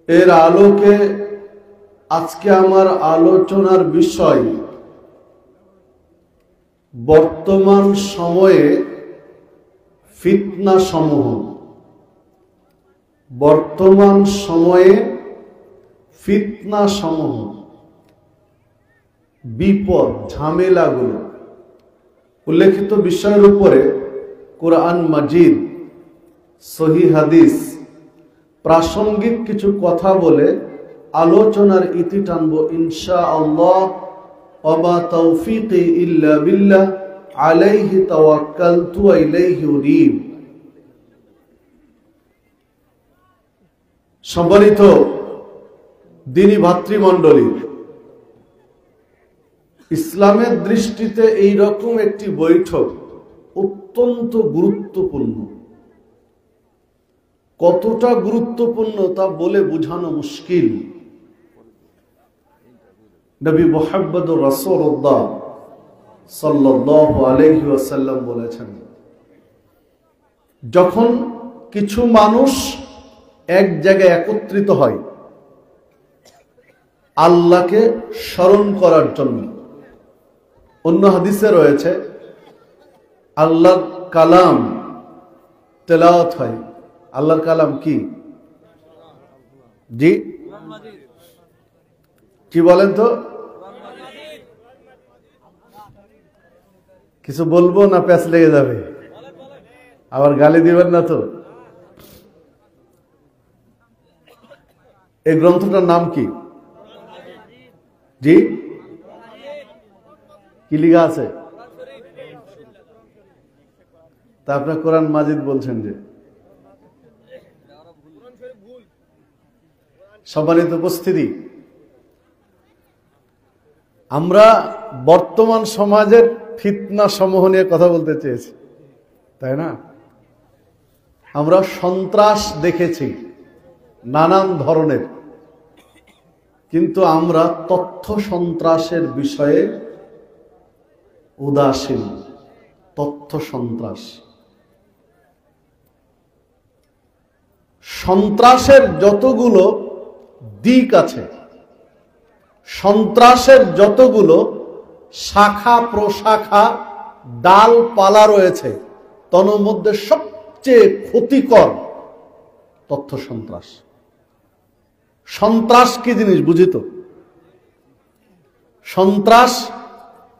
এর আলোকে আজকে আমার আলোচনার বিষয় বর্তমান সময়ে ফিতনা সমূহ। বর্তমান সময়ে ফিতনা সমূহ, বিপদ ঝামেলাগুলো, উল্লেখিত বিষয়ের উপরে কোরআন মাজিদ, সহিহ হাদিস, প্রাসঙ্গিক কিছু কথা বলে আলোচনার ইতি টানবো ইনশাআল্লাহ। ওয়া তাওফীকি ইল্লা বিল্লাহ, আলাইহি তাওয়াক্কালতু ওয়া ইলাইহি উনীব। সম্মানিত দ্বীনী ভাতৃমণ্ডলী, ইসলামের দৃষ্টিতে এই রকম একটি বৈঠক অত্যন্ত গুরুত্বপূর্ণ। কতটা গুরুত্বপূর্ণ তা বলে বোঝানো মুশকিল। নবী মুহাম্মদুর রাসূলুল্লাহ সাল্লাল্লাহু আলাইহি ওয়াসাল্লাম বলেছেন, যখন কিছু মানুষ এক জায়গায় একত্রিত হয় আল্লাহকে স্মরণ করার জন্য, অন্য হাদিসে রয়েছে আল্লাহর কালাম তেলাওয়াত হয়। আল্লাহর কালাম কি? জি, কি বলেন তো? কিছু বলবো না প্যাঁচ লেগে যাবে, আবার গালি দিবেন না তো। এই গ্রন্থটার নাম কি? জি, কি লিখা আছে? তা আপনার কোরআন মাজিদ বলছেন যে। সম্মানিত উপস্থিতি, আমরা বর্তমান সমাজের ফিতনা সমূহ নিয়ে কথা বলতে চেয়েছি, তাই না? আমরা সন্ত্রাস দেখেছি নানান ধরনের, কিন্তু আমরা তথ্য সন্ত্রাসের বিষয়ে উদাসীন। তথ্য সন্ত্রাস, সন্ত্রাসের যতগুলো দিক আছে, সন্ত্রাসের যতগুলো শাখা প্রশাখা ডালপালা রয়েছে, তন্মধ্যে সবচেয়ে ক্ষতিকর তথ্য সন্ত্রাস। সন্ত্রাস কি জিনিস বুঝিত? সন্ত্রাস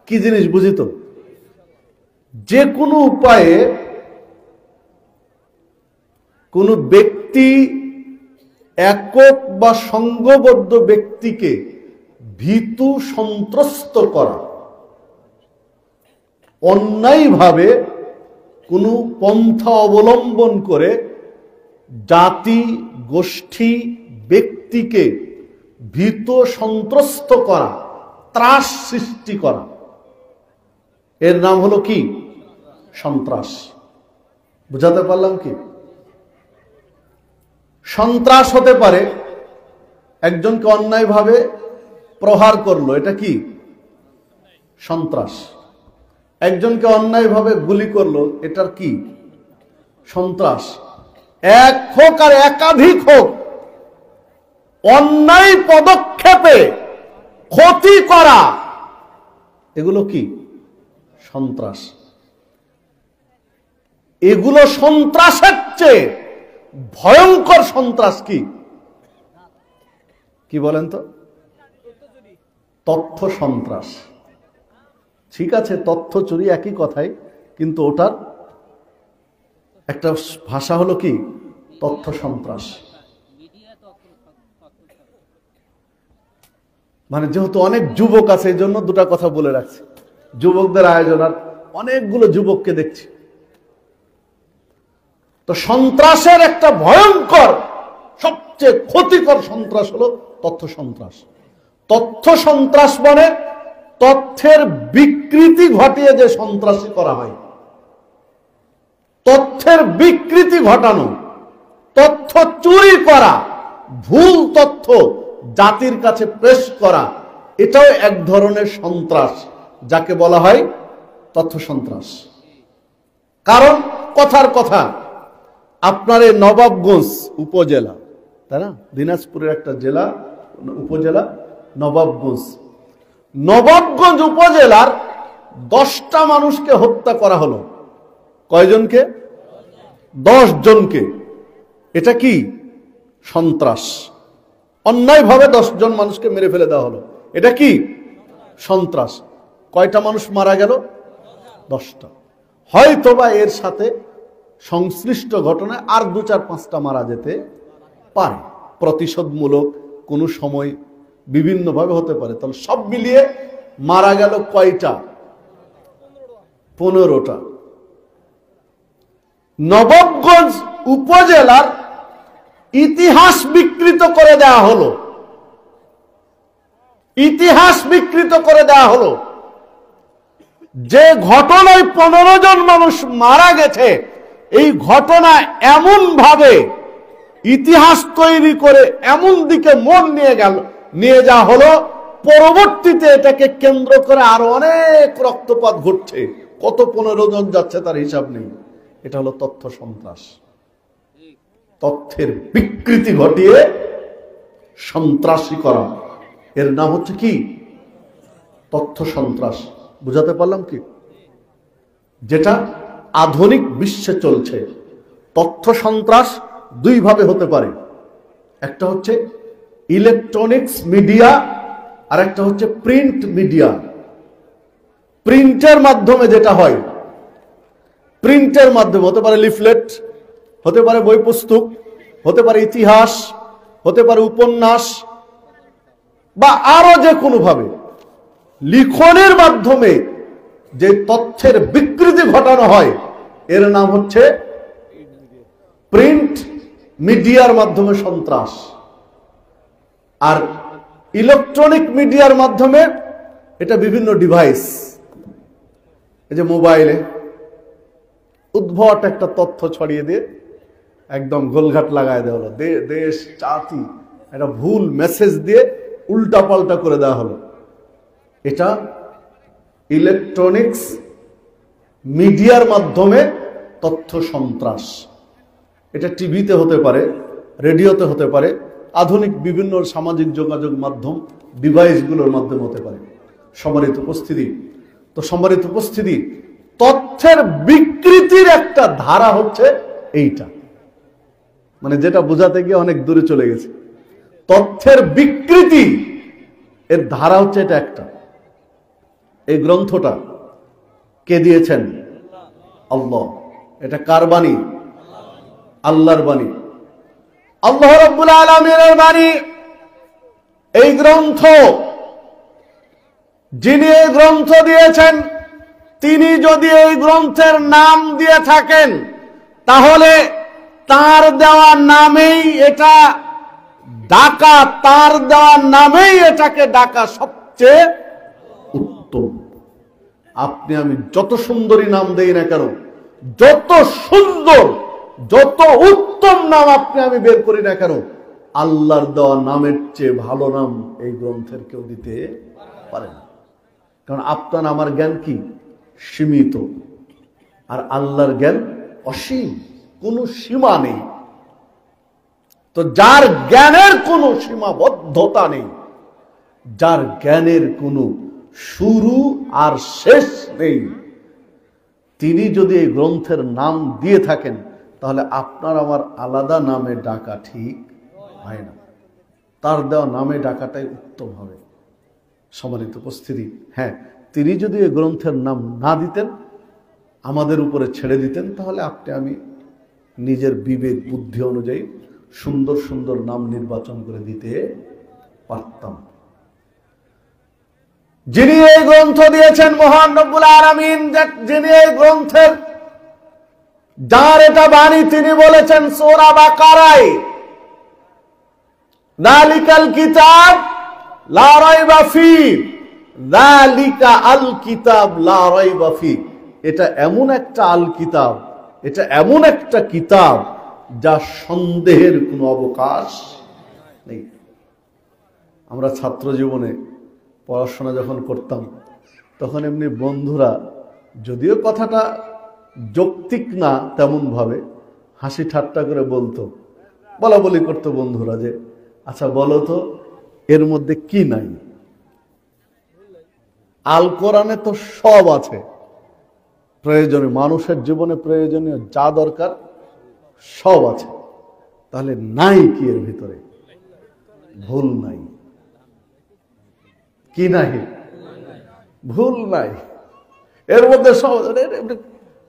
কি জিনিস বুঝিত? যে কোনো উপায়ে কোনো ব্যক্তি, একক বা সংঘবদ্ধ ব্যক্তিকে ভীতু সন্ত্রস্ত করা, অন্যায়ভাবে কোনো পন্থা অবলম্বন করে জাতি, গোষ্ঠী, ব্যক্তিকে ভীত সন্ত্রস্ত করা, ত্রাস সৃষ্টি করা, এর নাম হলো কি? সন্ত্রাস। বুঝাতে পারলাম কি? সন্ত্রাস হতে পারে একজনকে অন্যায়ভাবে প্রহার করলো, এটা কি? সন্ত্রাস। একজনকে অন্যায়ভাবে গুলি করলো, এটার কি? সন্ত্রাস। এক হোক আর একাধিক হোক, অন্যায় পদক্ষেপে ক্ষতি করা, এগুলো কি? সন্ত্রাস। এগুলো সন্ত্রাসের চেয়ে ভয়ঙ্কর সন্ত্রাস কি? কি বলেন তো? তথ্য সন্ত্রাস। ঠিক আছে, তথ্য চুরি একই কথাই, কিন্তু ওটার একটা ভাষা হলো কি? তথ্য সন্ত্রাস। মানে যেহেতু অনেক যুবক আছে, এই জন্য দুটা কথা বলে রাখছি। যুবকদের আয়োজন, আর অনেকগুলো যুবককে দেখছি। তো সন্ত্রাসের একটা ভয়ঙ্কর, সবচেয়ে ক্ষতিকর সন্ত্রাস হলো তথ্য সন্ত্রাস। তথ্য সন্ত্রাস মানে তথ্যের বিকৃতি ঘটিয়ে যে সন্ত্রাসী করা হয়, তথ্যের বিকৃতি ঘটানো, তথ্য চুরি করা, ভুল তথ্য জাতির কাছে পেশ করা, এটাও এক ধরনের সন্ত্রাস, যাকে বলা হয় তথ্য সন্ত্রাস। কারণ কথার কথা, আপনার এই নবাবগঞ্জ উপজেলা, তাই না? দিনাজপুরের একটা জেলা, উপজেলা নবাবগঞ্জ। নবাবগঞ্জ উপজেলার 10টা মানুষকে হত্যা করা হলো। কয়জনকে? 10 জনকে। এটা কি? সন্ত্রাস। অন্যায়ভাবে 10 জন মানুষকে মেরে ফেলে দেওয়া হলো। এটা কি? সন্ত্রাস। কয়টা মানুষ মারা গেল? 10টা। হয়তোবা এর সাথে সংশ্লিষ্ট ঘটনায় আর 2-4-5টা মারা যেতে পারে, প্রতিশোধমূলক কোনো সময় বিভিন্নভাবে হতে পারে। তাহলে সব মিলিয়ে মারা গেল কয়টা? 15টা। নবাবগঞ্জ উপজেলার ইতিহাস বিকৃত করে দেওয়া হলো। ইতিহাস বিকৃত করে দেওয়া হলো। যে ঘটনায় 15 জন মানুষ মারা গেছে, এই ঘটনা এমন ভাবে ইতিহাস তৈরি করে এমন দিকে মন নিয়ে যাওয়া হলো, পরবর্তীতে এটাকে কেন্দ্র করে আরো অনেক রক্তপাত ঘটছে। কত 15 জন যাচ্ছে তার হিসাব নেই। এটা হলো তথ্য সন্ত্রাস। তথ্যের বিকৃতি ঘটিয়ে সন্ত্রাসী করা, এর নাম হচ্ছে কি? তথ্য সন্ত্রাস। বুঝাতে পারলাম কি? যেটা আধুনিক বিশ্বে চলছে। তথ্য সন্ত্রাস 2 ভাবে হতে পারে। একটা হচ্ছে ইলেকট্রনিক্স মিডিয়া, আর একটা হচ্ছে প্রিন্ট মিডিয়া। প্রিন্টের মাধ্যমে যেটা হয়, প্রিন্টের মাধ্যমে হতে পারে লিফলেট, হতে পারে বই পুস্তক, হতে পারে ইতিহাস, হতে পারে উপন্যাস, বা আরো যে কোনো ভাবে লিখনের মাধ্যমে যে তথ্যের বিকৃতি ঘটানো হয়, এর নাম হচ্ছে প্রিন্ট মিডিয়ার মাধ্যমে সন্ত্রাস। আর ইলেকট্রনিক মিডিয়ার মাধ্যমে এটা বিভিন্ন ডিভাইস, এই যে মোবাইলে উদ্ভট একটা তথ্য ছড়িয়ে দিয়ে একদম গোলঘাট লাগায় দেওয়া হলো, দেশ জাতি একটা ভুল মেসেজ দিয়ে উল্টা পাল্টা করে দেওয়া হলো। এটা ইলেকট্রনিক্স মিডিয়ার মাধ্যমে তথ্য সন্ত্রাস। এটা টিভিতে হতে পারে, রেডিওতে হতে পারে, আধুনিক বিভিন্ন সামাজিক যোগাযোগ মাধ্যম ডিভাইসগুলোর মাধ্যমে হতে পারে। সম্মানিত উপস্থিতি, তো সম্মানিত উপস্থিতি, তথ্যের বিকৃতির একটা ধারা হচ্ছে এইটা, মানে যেটা বোঝাতে গিয়ে অনেক দূরে চলে গেছে। তথ্যের বিকৃতি এর ধারা হচ্ছে এটা একটা। এই গ্রন্থটা কে দিয়েছেন? আল্লাহ। এটা কার বাণী? আল্লাহর বাণী, আল্লাহ রাব্বুল আলামিনের বাণী। এই গ্রন্থ, যিনি এই গ্রন্থ দিয়েছেন, তিনি যদি এই গ্রন্থের নাম দিয়ে থাকেন, তাহলে তার দেওয়া নামেই এটা ডাকা, তার দেওয়া নামেই এটাকে ডাকা সবচেয়ে উত্তম। আপনি আমি যত সুন্দরী নাম দেই না কেন, যত সুন্দর যত উত্তম নাম আপনি আমি বের করি না কেন, আল্লাহর দেওয়া নামের চেয়ে ভালো নাম এই গ্রন্থের কেউ দিতে পারে না। কারণ আপনার আমার জ্ঞান কি? সীমিত, আর আল্লাহর জ্ঞান অসীম, কোনো সীমা নেই। তো যার জ্ঞানের কোনো সীমাবদ্ধতা নেই, যার জ্ঞানের কোনো শুরু আর শেষ নেই, তিনি যদি এই গ্রন্থের নাম দিয়ে থাকেন, তাহলে আপনার আমার আলাদা নামে ডাকা ঠিক হয় না, তার দেওয়া নামে ডাকাটাই উত্তম হবে। সম্মানিত উপস্থিতি, হ্যাঁ, তিনি যদি এই গ্রন্থের নাম না দিতেন, আমাদের উপরে ছেড়ে দিতেন, তাহলে আপনি আমি নিজের বিবেক বুদ্ধি অনুযায়ী সুন্দর সুন্দর নাম নির্বাচন করে দিতে পারতাম। যিনি এই গ্রন্থ দিয়েছেন মহান রব্বুল আলামিন, যিনি এই গ্রন্থের যার এটা বাণী, তিনি বলেছেন সূরা বাকারায়, যালিকাল কিতাব লা রাইবা ফি, যালিকা আল কিতাব লা রাইবা ফি। এটা এমন একটা আল কিতাব, এটা এমন একটা কিতাব যা সন্দেহের কোনো অবকাশ নেই। আমরা ছাত্র জীবনে পড়াশোনা যখন করতাম, তখন এমনি বন্ধুরা, যদিও কথাটা যৌক্তিক না তেমন ভাবে, হাসি ঠাট্টা করে বলতো বলা বলি করতো বন্ধুরা যে আচ্ছা বলো তো এর মধ্যে কি নাই? আল কোরআনে তো সব আছে, প্রয়োজনীয় মানুষের জীবনে প্রয়োজনীয় যা দরকার সব আছে, তাহলে নাই কি এর ভিতরে? ভুল নাই। কি নাই? ভুল নাই। এর মধ্যে সব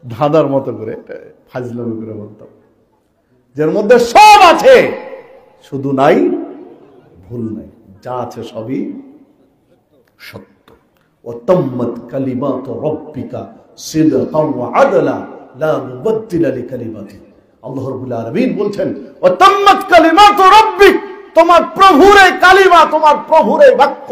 ধাঁধার মতো করে ফাজলামি করে বলতাম, যার মধ্যে সব আছে শুধু নাই ভুল নাই, যা আছে সবই সত্য। ওয়াতাম্মাত কালিমাতু রাব্বিকা সিদকান ওয়া আদলা লা মুবাদদিলা লিকালিমাতিহি। আল্লাহ রাব্বুল আলামিন বলছেন ওয়াতাম্মাত কালিমাতু রাব্বিক, তোমার প্রভুর এই কালিমা, তোমার প্রভুর এই বাক্য,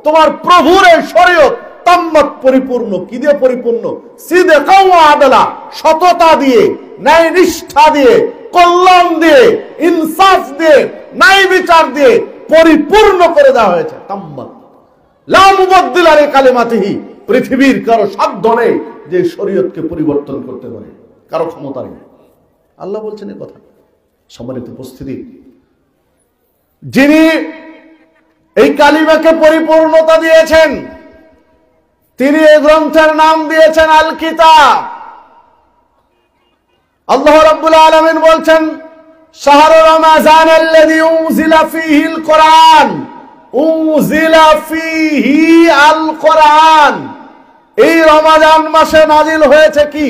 তোমার প্রভুর এই শরীয়ত তাম্মাত পরিপূর্ণ। কি দিয়ে পরিপূর্ণ? সিদকান ওয়া আদলা, সততা দিয়ে, ন্যায় নিষ্ঠা দিয়ে, কল্যাণ দিয়ে, ইনসাফ দিয়ে, ন্যায় বিচার দিয়ে পরিপূর্ণ করে দেওয়া হয়েছে। তাম্মাত লা মুবাদদিলা লিকালিমাতিহি, পৃথিবীর কারো সাধ্য নেই যে শরীয়তকে পরিবর্তন করতে পারে, কারো ক্ষমতা নেই। আল্লাহ বলছেন এই কথা। সম্মানিত উপস্থিতি, যিনি এই কালিমাকে পরিপূর্ণতা দিয়েছেন তিনি এই গ্রন্থের নাম দিয়েছেন আল কিতাব। আল্লাহ রাব্বুল আলামিন বলছেন শাহরু রমাযানাল্লাযী উনজিলা ফীহিল কোরআন, উনজিলা ফীহি আল কোরআন। এই রমাজান মাসে নাজিল হয়েছে কি?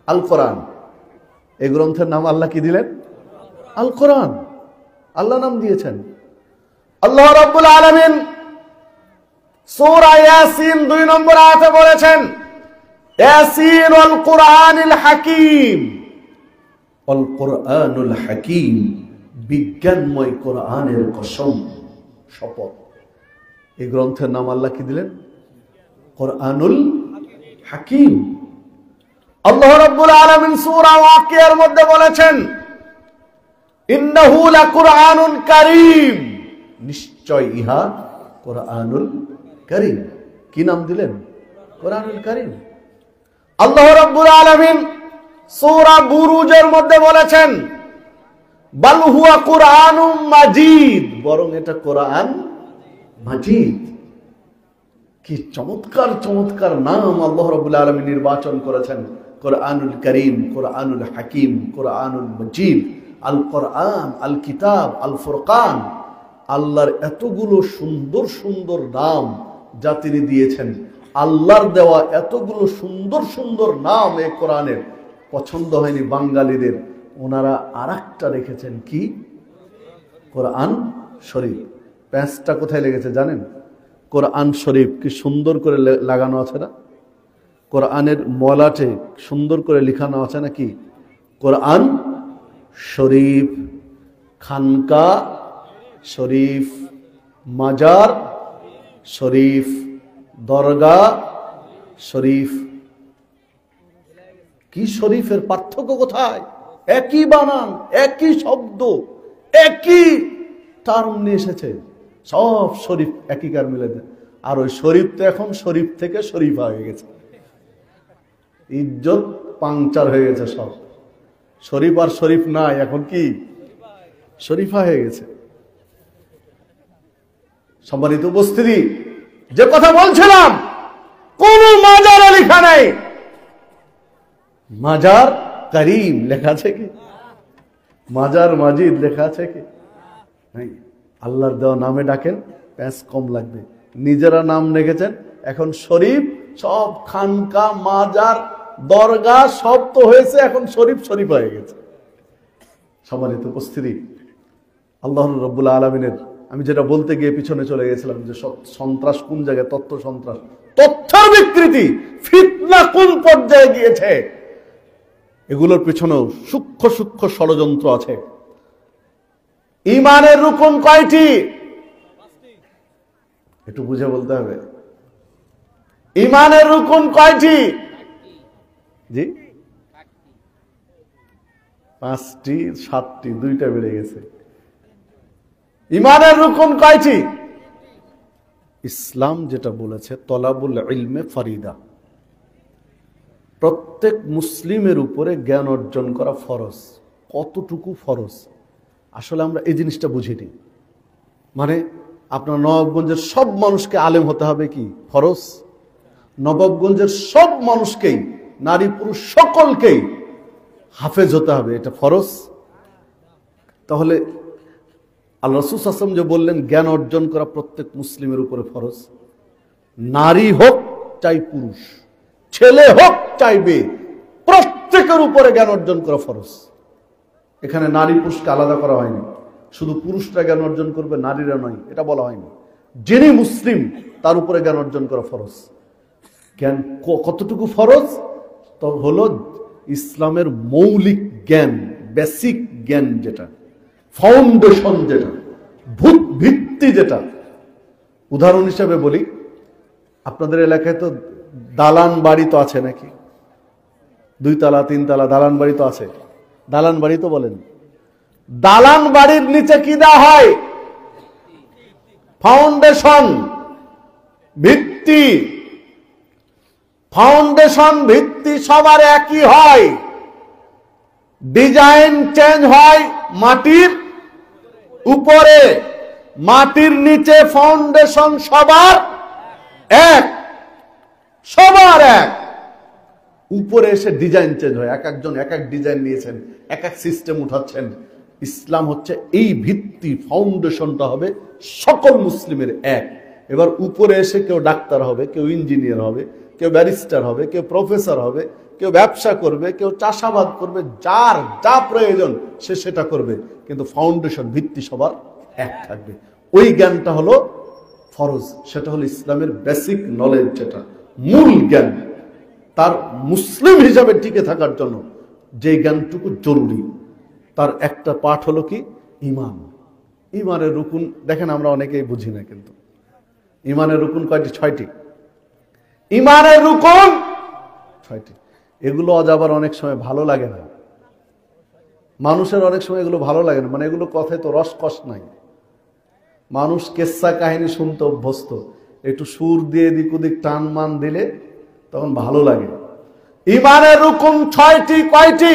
আল কোরআন। এই গ্রন্থের নাম আল্লাহ কি দিলেন? আল কোরআন। আল্লাহ নাম দিয়েছেন। আল্লাহ রাব্বুল আলামিন সূরা ইয়াসিন 2 নম্বর আয়াতে বলেছেন ইয়াসিন ওয়াল কুরআনিল হাকীম। ওয়াল কুরআনুল হাকীম, বিজ্ঞানময় কোরআনের কসম, শপথ। এই গ্রন্থের নাম আল্লাহ কি দিলেন? কোরআনুল হাকীম। আল্লাহ রাব্বুল আলামিন সূরা ওয়াকিয়ার মধ্যে বলেছেন ইন্নাহু লাকুরআনুন কারীম, নিশ্চয় ইহা কোরআনুল কারীম। কি নাম দিলেন? কোরআনুল কারীম। আল্লাহ রাব্বুল আলামিন সূরা বুরুজের মধ্যে বলেছেন বাল হুয়া কুরআনুম মাজিদ, বরং এটা কোরআন মাজিদ। কি চমৎকার চমৎকার নাম আল্লাহ রাব্বুল আলামিন নির্বাচন করেছেন। কোরআনুল কারীম, কোরআনুল হাকীম, কোরআনুল মাজিদ, আল কোরআন, আল কিতাব, আল ফুরকান। আল্লাহর এতগুলো সুন্দর সুন্দর নাম যা তিনি দিয়েছেন, আল্লাহর দেওয়া এতগুলো সুন্দর সুন্দর নাম এই কোরআনের পছন্দ হয়নি বাঙালিদের, ওনারা আরেকটা রেখেছেন কি? কোরআন শরীফ। প্যাঁচটা কোথায় লেগেছে জানেন? কোরআন শরীফ কি সুন্দর করে লাগানো আছে না? কোরআনের মলাটে সুন্দর করে লিখানো আছে নাকি? কোরআন শরীফ, খানকা শরীফ, মাজার শরীফ, দরগা শরীফ। কি শরীফের পার্থক্য কোথায়? একই বানান, একই শব্দ, একই টার্ম নিয়ে এসেছে, সব শরীফ একই কার মিলে দেয়। আর ওই শরীফ তো এখন শরীফ থেকে শরীফা হয়ে গেছে, ইজ্জত পাংচার হয়ে গেছে সব। শরীফ আর শরীফ নাই, এখন কি শরীফা হয়ে গেছে। সম্মানিত উপস্থিতি, যে কথা বলছিলাম, কোন মাজারে লেখা নাই মাজার করিম লেখা আছে কি? মাজার মাজিদ লেখা আছে কি? নাই। আল্লাহর দেওয়া নামে ডাকেন, প্যাঁচ কম লাগবে। নিজেরা নাম রেখেছেন, এখন শরীফ, সব খানকা, মাজার, দরগা সব তো হয়েছে, এখন শরীফ শরীফ হয়ে গেছে। সম্মানিত উপস্থিতি, আল্লাহ রাব্বুল আলামিনের, আমি যেটা বলতে গিয়ে পিছনে চলে গেছিলাম যে সন্ত্রাস কোন জায়গায়, তথ্য সন্ত্রাস, তথ্যের বিকৃতি, ফিতনা কোন পর্যায়ে গিয়েছে, এগুলোর পিছনেও সূক্ষ্ম সূক্ষ্ম ষড়যন্ত্র আছে। ঈমানের রুকন কয়টি? একটু বুঝে বলতে হবে। ঈমানের রুকন কয়টি? জি, 5টি, 7টি, 2টা বেড়ে গেছে। ঈমানের রুকন কয়টি? ইসলাম যেটা বলেছে তলাবুল ইলমে ফরিদা, প্রত্যেক মুসলিমের উপরে জ্ঞান অর্জন করা ফরজ। কতটুকু ফরজ? আসলে আমরা এই জিনিসটা বুঝিনি। মানে আপনার নবাবগঞ্জের সব মানুষকে আলেম হতে হবে কি ফরজ? নবাবগঞ্জের সব মানুষকেই, নারী পুরুষ সকলকেই হাফেজ হতে হবে, এটা ফরজ? তাহলে আল্লাহ রাসূল সাল্লাল্লাহু আলাইহি ওয়াসাল্লাম যে বললেন জ্ঞান অর্জন করা প্রত্যেক মুসলিমের উপরে ফরজ, নারী হোক চাই পুরুষ, ছেলে হোক চাই মেয়ে, প্রত্যেকের উপরে জ্ঞান অর্জন করা ফরজ। এখানে নারী পুরুষকে আলাদা করা হয়নি, শুধু পুরুষরা জ্ঞান অর্জন করবে নারীরা নয়, এটা বলা হয়নি। যিনি মুসলিম তার উপরে জ্ঞান অর্জন করা ফরজ। জ্ঞান কতটুকু ফরজ? তো হলো ইসলামের মৌলিক জ্ঞান, বেসিক জ্ঞান, যেটা ফাউন্ডেশন, যেটা ভূত ভিত্তি, যেটা উদাহরণ হিসাবে বলি, আপনাদের এলাকায় তো দালান বাড়ি তো আছে নাকি? 2 তলা 3 তলা দালান বাড়ি তো আছে। দালান বাড়ি তো বলেন, দালান বাড়ির নিচে কি দেওয়া হয়? ফাউন্ডেশন, ভিত্তি। ফাউন্ডেশন ভিত্তি সবার একই হয়, ডিজাইন চেঞ্জ হয় মাটির উপরে, মাটির নিচে ফাউন্ডেশন সবার এক, সবার এক। উপরে এসে ডিজাইন চেঞ্জ হয়, এক একজন এক এক ডিজাইন নিয়েছেন, এক এক সিস্টেম উঠাচ্ছেন। ইসলাম হচ্ছে এই ভিত্তি, ফাউন্ডেশনটা হবে সকল মুসলিমের এক। এবার উপরে এসে কেউ ডাক্তার হবে, কেউ ইঞ্জিনিয়ার হবে, কেউ ব্যারিস্টার হবে, কেউ প্রফেসর হবে, কেউ ব্যবসা করবে, কেউ চাষাবাদ করবে, যার যা প্রয়োজন সে সেটা করবে, কিন্তু ফাউন্ডেশন ভিত্তি সবার এক থাকবে। ওই জ্ঞানটা হলো ফরজ, সেটা হলো ইসলামের বেসিক নলেজ, যেটা মূল জ্ঞান। তার মুসলিম হিসাবে টিকে থাকার জন্য যে জ্ঞানটুকু জরুরি, তার একটা পাঠ হলো কি ঈমান। ঈমানের রুকুন দেখেন আমরা অনেকেই বুঝি না, কিন্তু ঈমানের রুকুন কয়টি? 6টি। ঈমানের রুকুন 6টি। এগুলো আজ আবার অনেক সময় ভালো লাগে না, মানুষের অনেক সময় এগুলো ভালো লাগে না, মানে এগুলো কথায় তো রসকস নাই। মানুষ কেচ্ছা কাহিনী শুনতে অভ্যস্ত, একটু সুর দিয়ে এদিক ওদিক টান মান দিলে তখন ভালো লাগে। ঈমানের রুকুন 6টি। কয়টি?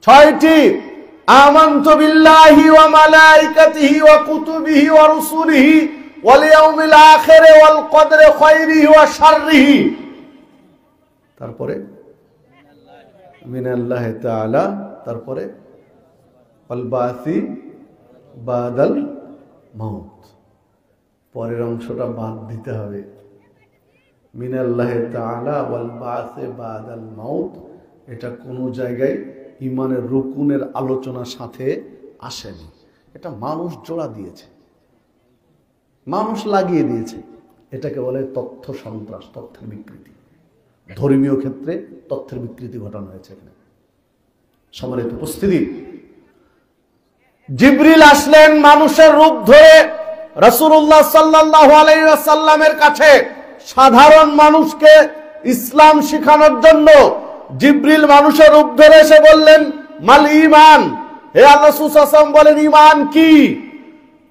6টি। আমানতু বিল্লাহি ওয়া মালাইকাতিহি ওয়া কুতুবিহি ওয়া রুসুলিহি ওয়াল ইয়াউমিল আখির ওয়াল কদরি খায়রিহি ওয়া শাররিহি। তারপরে মিনাল্লাহি তাআলা, তারপরে ওয়াল বাসি বাদাল মাউত। পরের অংশটা বাদ দিতে হবে। মিনাল্লাহি তাআলা ওয়াল বাসি বাদাল মাউত, এটা কোনো জায়গায় ঈমানের রুকুনের আলোচনার সাথে আসেনি। এটা মানুষ জোড়া দিয়েছে, মানুষ লাগিয়ে দিয়েছে। এটাকে বলে তথ্য সন্ত্রাস, তথ্যের বিকৃতি। ধর্মীয় ক্ষেত্রে তথ্যের বিকৃতি ঘটানো হয়েছে এখানে। সম্মানিত উপস্থিতি, জিবরিল আসলেন মানুষের রূপ ধরে রাসূলুল্লাহ সাল্লাল্লাহু আলাইহি ওয়াসাল্লামের কাছে সাধারণ মানুষকে ইসলাম শিখানোর জন্য। জিবরিল মানুষের রূপ ধরে এসে বললেন মাল ঈমান, হে আল্লাহ রাসূল সাল্লাল্লাহু আলাইহি ওয়াসাল্লাম বলেন ঈমান কি?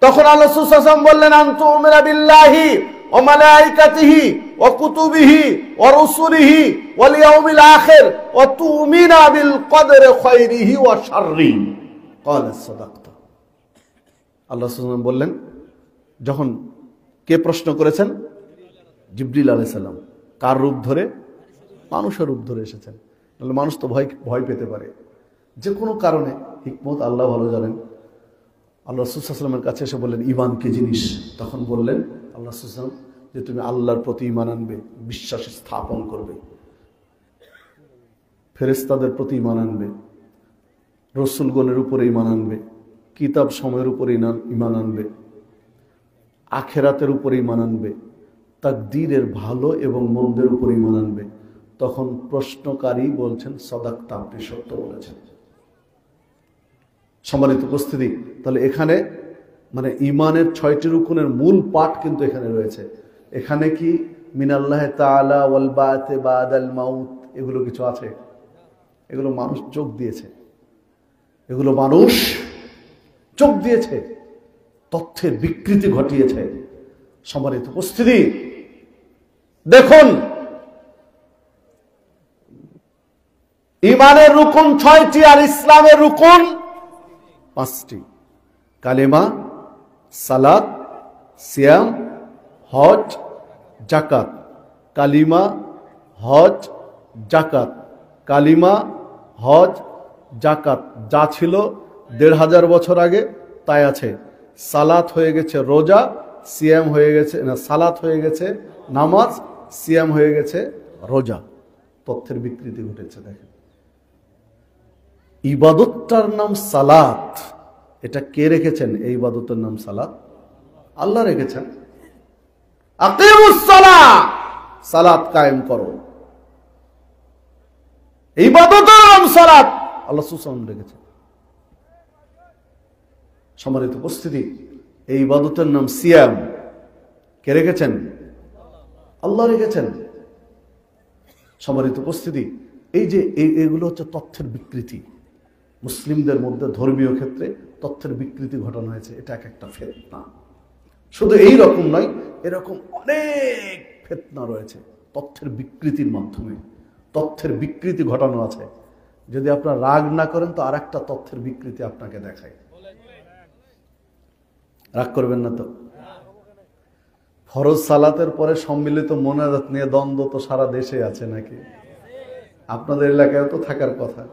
তখন আল্লাহ রাসূল সাল্লাল্লাহু আলাইহি ওয়াসাল্লাম বললেন আনতু উমিরা বিল্লাহি ওয়া মালাইকাতিহি ওয়া কুতুবিহি ওয়া রুসুলিহি ওয়াল ইয়াউমিল আখির ওয়া তুমিনা বিল কদরি খায়রিহি ওয়া শাররিহি। ক্বালা সাদাকতা। আল্লাহ রাসূল সাল্লাল্লাহু আলাইহি ওয়াসাল্লাম বললেন, যখন কে প্রশ্ন করেছেন? জিবরিল আলাইহিস সালাম। কার রূপ ধরে? মানুষের রূপ ধরে এসেছেন। তাহলে মানুষ তো ভয় পেতে পারে যে কোনো কারণে, হিকমত আল্লাহ ভালো জানেন। আল্লাহ রাসূল সাল্লাল্লাহু আলাইহি ওয়াসাল্লামের কাছে এসে বললেন ঈমান কি জিনিস? তখন বললেন আল্লাহ রাসূল সাল্লাল্লাহু আলাইহি ওয়াসাল্লাম যে তুমি আল্লাহর প্রতি ঈমান আনবে, বিশ্বাস স্থাপন করবে, ফেরেশতাদের প্রতি ঈমান আনবে, রাসূলগণের উপরে ঈমান আনবে, কিতাব সময়ের উপরে ঈমান আনবে, আখিরাতের উপরে ঈমান আনবে, তাকদীরের ভালো এবং মন্দের উপরে ঈমান আনবে। তখন প্রশ্নকারী বলছেন সাদাকতা, আপনি সত্য বলেছেন। সম্মানিত উপস্থিতি, তাহলে এখানে মানে ঈমানের 6টি রুকুনের মূল পাঠ কিন্তু এখানে রয়েছে। এখানে কি মিনাল্লাহি তাআলা ওয়াল বা'থি বাদাল মাউত এগুলো কিছু আছে? এগুলো মানুষ যোগ দিয়েছে, এগুলো মানুষ যোগ দিয়েছে, তথ্যের বিকৃতি ঘটিয়েছে। সম্মানিত উপস্থিতি, দেখুন ঈমানের রুকুন 6টি আর ইসলামের রুকুন 5টি: কালেমা, সালাত, সিয়াম, হজ, জাকাত। কালিমা, হজ, জাকাত। কালিমা, হজ, জাকাত। যা ছিল 1500 বছর আগে তাই আছে। সালাত হয়ে গেছে রোজা, সিয়াম হয়ে গেছে না, সালাত হয়ে গেছে নামাজ, সিয়াম হয়ে গেছে রোজা। তথ্যের বিকৃতি ঘটেছে। দেখেন, ইবাদতটার নাম সালাত, এটা কে রেখেছেন? এই ইবাদতের নাম সালাত আল্লাহ রেখেছেন। আকিমুস সালাহ, সালাত কায়েম করো। ইবাদতের নাম সালাত, আল্লাহ সুবহানাহু রেখেছেন। সম্মানিত উপস্থিতি, এই ইবাদতের নাম সিয়াম, কে রেখেছেন? আল্লাহ রেখেছেন। সম্মানিত উপস্থিতি, এই যে এগুলো হচ্ছে তথ্যের বিকৃতি। মুসলিমদের মধ্যে ধর্মীয় ক্ষেত্রে তথ্যের বিকৃতি ঘটানো হয়েছে। এটা একটা ফিতনা। শুধু এই রকম নয়, এরকম অনেক ফিতনা রয়েছে তথ্যের বিকৃতির মাধ্যমে। তথ্যের বিকৃতি ঘটানো আছে। যদি আপনারা রাগ না করেন তো আরেকটা তথ্যের বিকৃতি আপনাকে দেখায়। রাগ করবেন না তো? ফরজ সালাতের পরে সম্মিলিত মোনাজাত নিয়ে দ্বন্দ্ব তো সারা দেশে আছে নাকি? আপনাদের এলাকায় তো থাকার কথা।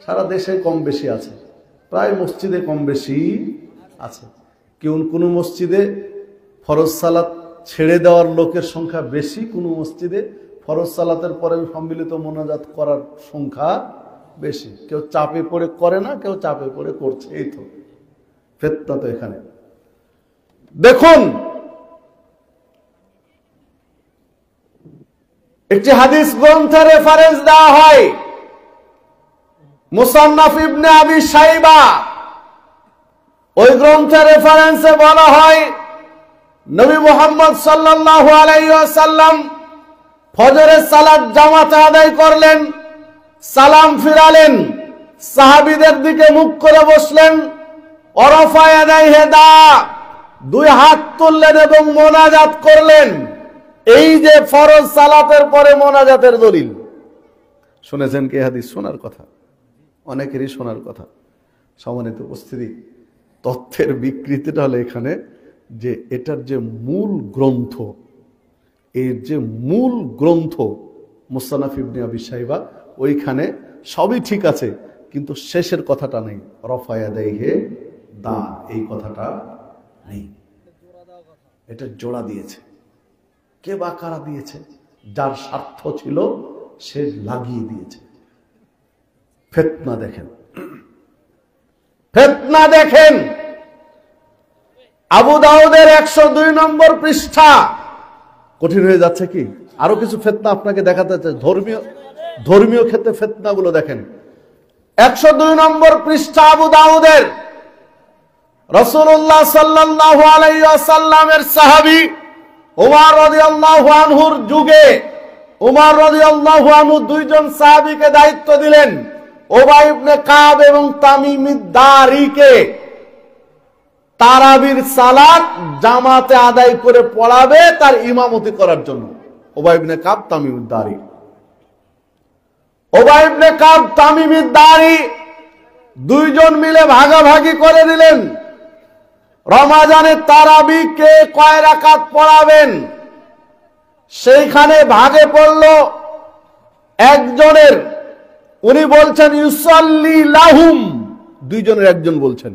সারা দেশে কম বেশি আছে, প্রায় মসজিদে কম বেশি আছে। কোন মসজিদে ফরজ সালাত ছেড়ে দেওয়ার লোকের সংখ্যা বেশি, কোন মসজিদে ফরজ সালাতের পরে সম্মিলিত মোনাজাত করার সংখ্যা বেশি। কেউ চাপে পড়ে করে না, কেউ চাপে পড়ে করছে। এই তো ফিতনা তো এখানে। দেখুন, একটি হাদিস গ্রন্থে রেফারেন্স দেওয়া হয়, মুসান্নাফ ইবনে আবি শাইবা। ওই গ্রন্থের রেফারেন্সে বলা হয়, নবী মুহাম্মদ সাল্লাল্লাহু আলাইহি ওয়াসাল্লাম ফজরের সালাত জামাতে আদায় করলেন, সালাম ফিরালেন, সাহাবীদের দিকে মুখ করে বসলেন, ওয়ারাফা ইয়াদাইহি দা, দুই হাত তুললেন এবং মোনাজাত করলেন। এই যে ফরজ সালাতের পরে মোনাজাতের দলিল। শুনেছেন কি হাদিস? শোনার কথা, অনেকেরই শোনার কথা। সম্মানিত উপস্থিতি, তথ্যের বিকৃতিটা হলো এখানে যে এটার যে মূল গ্রন্থ, এর যে মূল গ্রন্থ মুসান্নাফ ইবনে আবি শাইবা, ওইখানে সবই ঠিক আছে, কিন্তু শেষের কথাটা নেই, রফা ইয়াদাইহি দা, এই কথাটা নেই। এটা জোড়া দিয়েছে। কে বা কারা দিয়েছে? যার স্বার্থ ছিল সে লাগিয়ে দিয়েছে। ফিতনা দেখেন, ফিতনা দেখেন। আবু দাউদের 102 নম্বর পৃষ্ঠা। কঠিন হয়ে যাচ্ছে কি? আরো কিছু ফিতনা আপনাকে দেখাতে চাই। ধর্মীয় ক্ষেত্রে ফিতনা গুলো দেখেন। 102 নম্বর পৃষ্ঠা আবু দাউদের। রাসূলুল্লাহ সাল্লাল্লাহু আলাইহি ওয়াসাল্লামের সাহাবী উমর রাদিয়াল্লাহু আনহুর যুগে উমর রাদিয়াল্লাহু আনহু দুইজন সাহাবীকে দায়িত্ব দিলেন, উবাই ইবনে কাব এবং তামিম আদ-দারিকে তারাবির সালাত জামাতে আদায় করে পড়াবে, তার ইমামতি করার জন্য। উবাই ইবনে কাব, তামিম আদ-দারি। উবাই ইবনে কাব, তামিম আদ-দারি দুইজন মিলে ভাগাভাগি করে দিলেন রমাজানের তারাবি কে কয় রাকাত পড়াবেন। সেইখানে ভাগে পড়ল একজনের, উনি বলছেন ইউসাল্লি লাহুম, দুইজনের একজন বলছেন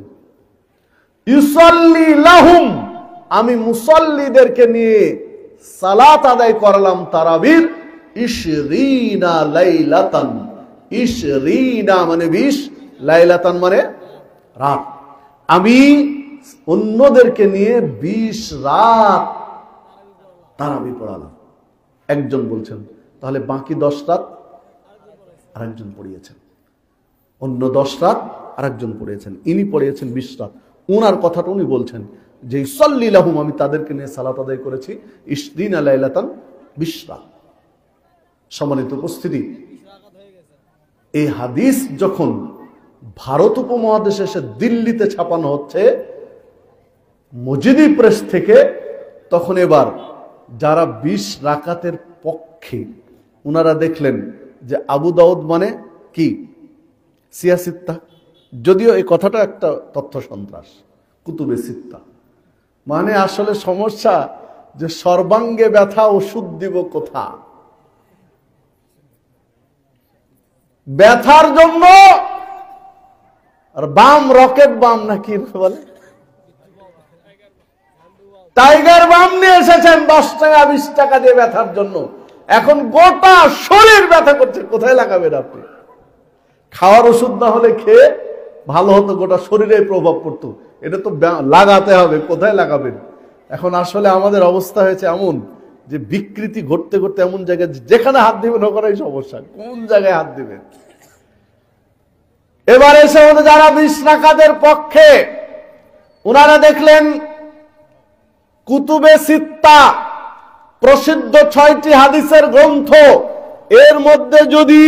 ইউসাল্লি লাহুম, আমি মুসল্লিদেরকে নিয়ে সালাত আদায় করলাম তারাবির 20 লাইলাতান। 20 মানে 20, লাইলাতান মানে রাত। আমি অন্যদেরকে নিয়ে 20 রাত তারাবি পড়ালাম। একজন বলছেন, তাহলে বাকি 10 রাত আরেকজন পড়িয়েছেন। অন্য 10 রাত আরেকজন পড়িয়েছেন, ইনি পড়িয়েছেন 20 রাত। ওনার কথাটা উনি বলছেন যে ইউসাল্লি লাহুম, আমি তাদেরকে নিয়ে সালাত আদায় করেছি 20 লাইলাতান, 20 রাত। সম্মানিত উপস্থিতি, এই হাদিস যখন ভারত উপমহাদেশে এসে দিল্লিতে ছাপানো হচ্ছে মজিদি প্রেস থেকে, তখন এবার যারা 20 রাকাতের পক্ষে, ওনারা দেখলেন যে আবু দাউদ মানে কি সিয়াসিত্তা, যদিও এই কথাটা একটা তথ্য সন্ত্রাস, কুতুবে সিত্তা মানে আসলে সমস্যা যে সর্বাঙ্গে ব্যথা ওষুধ দিব কোথা, ব্যথার জন্য আর বাম, রকেট বাম নাকি বলে, টাইগার বাম নিয়ে এসেছেন 10 টাকা 20 টাকা দিয়ে ব্যথার জন্য। এখন গোটা শরীর ব্যথা করছে, কোথায় লাগাবেন আপনি? খাওয়ার ওষুধ না হলে খেয়ে ভালো হতো, গোটা শরীরে প্রভাব পড়তো, এটা তো লাগাতে হবে, কোথায় লাগাবেন? এখন আসলে আমাদের অবস্থা হয়েছে এমন যে বিকৃতি ঘটতে ঘটতে এমন জায়গায় যেখানে হাত দিবেন ওখানেই সমস্যা, কোন জায়গায় হাত দিবেন। এবার এসে যারা 20 রাকাতের পক্ষে, ওনারা দেখলেন কুতুবে সিত্তা প্রসিদ্ধ 6টি হাদিসের গ্রন্থ, এর মধ্যে যদি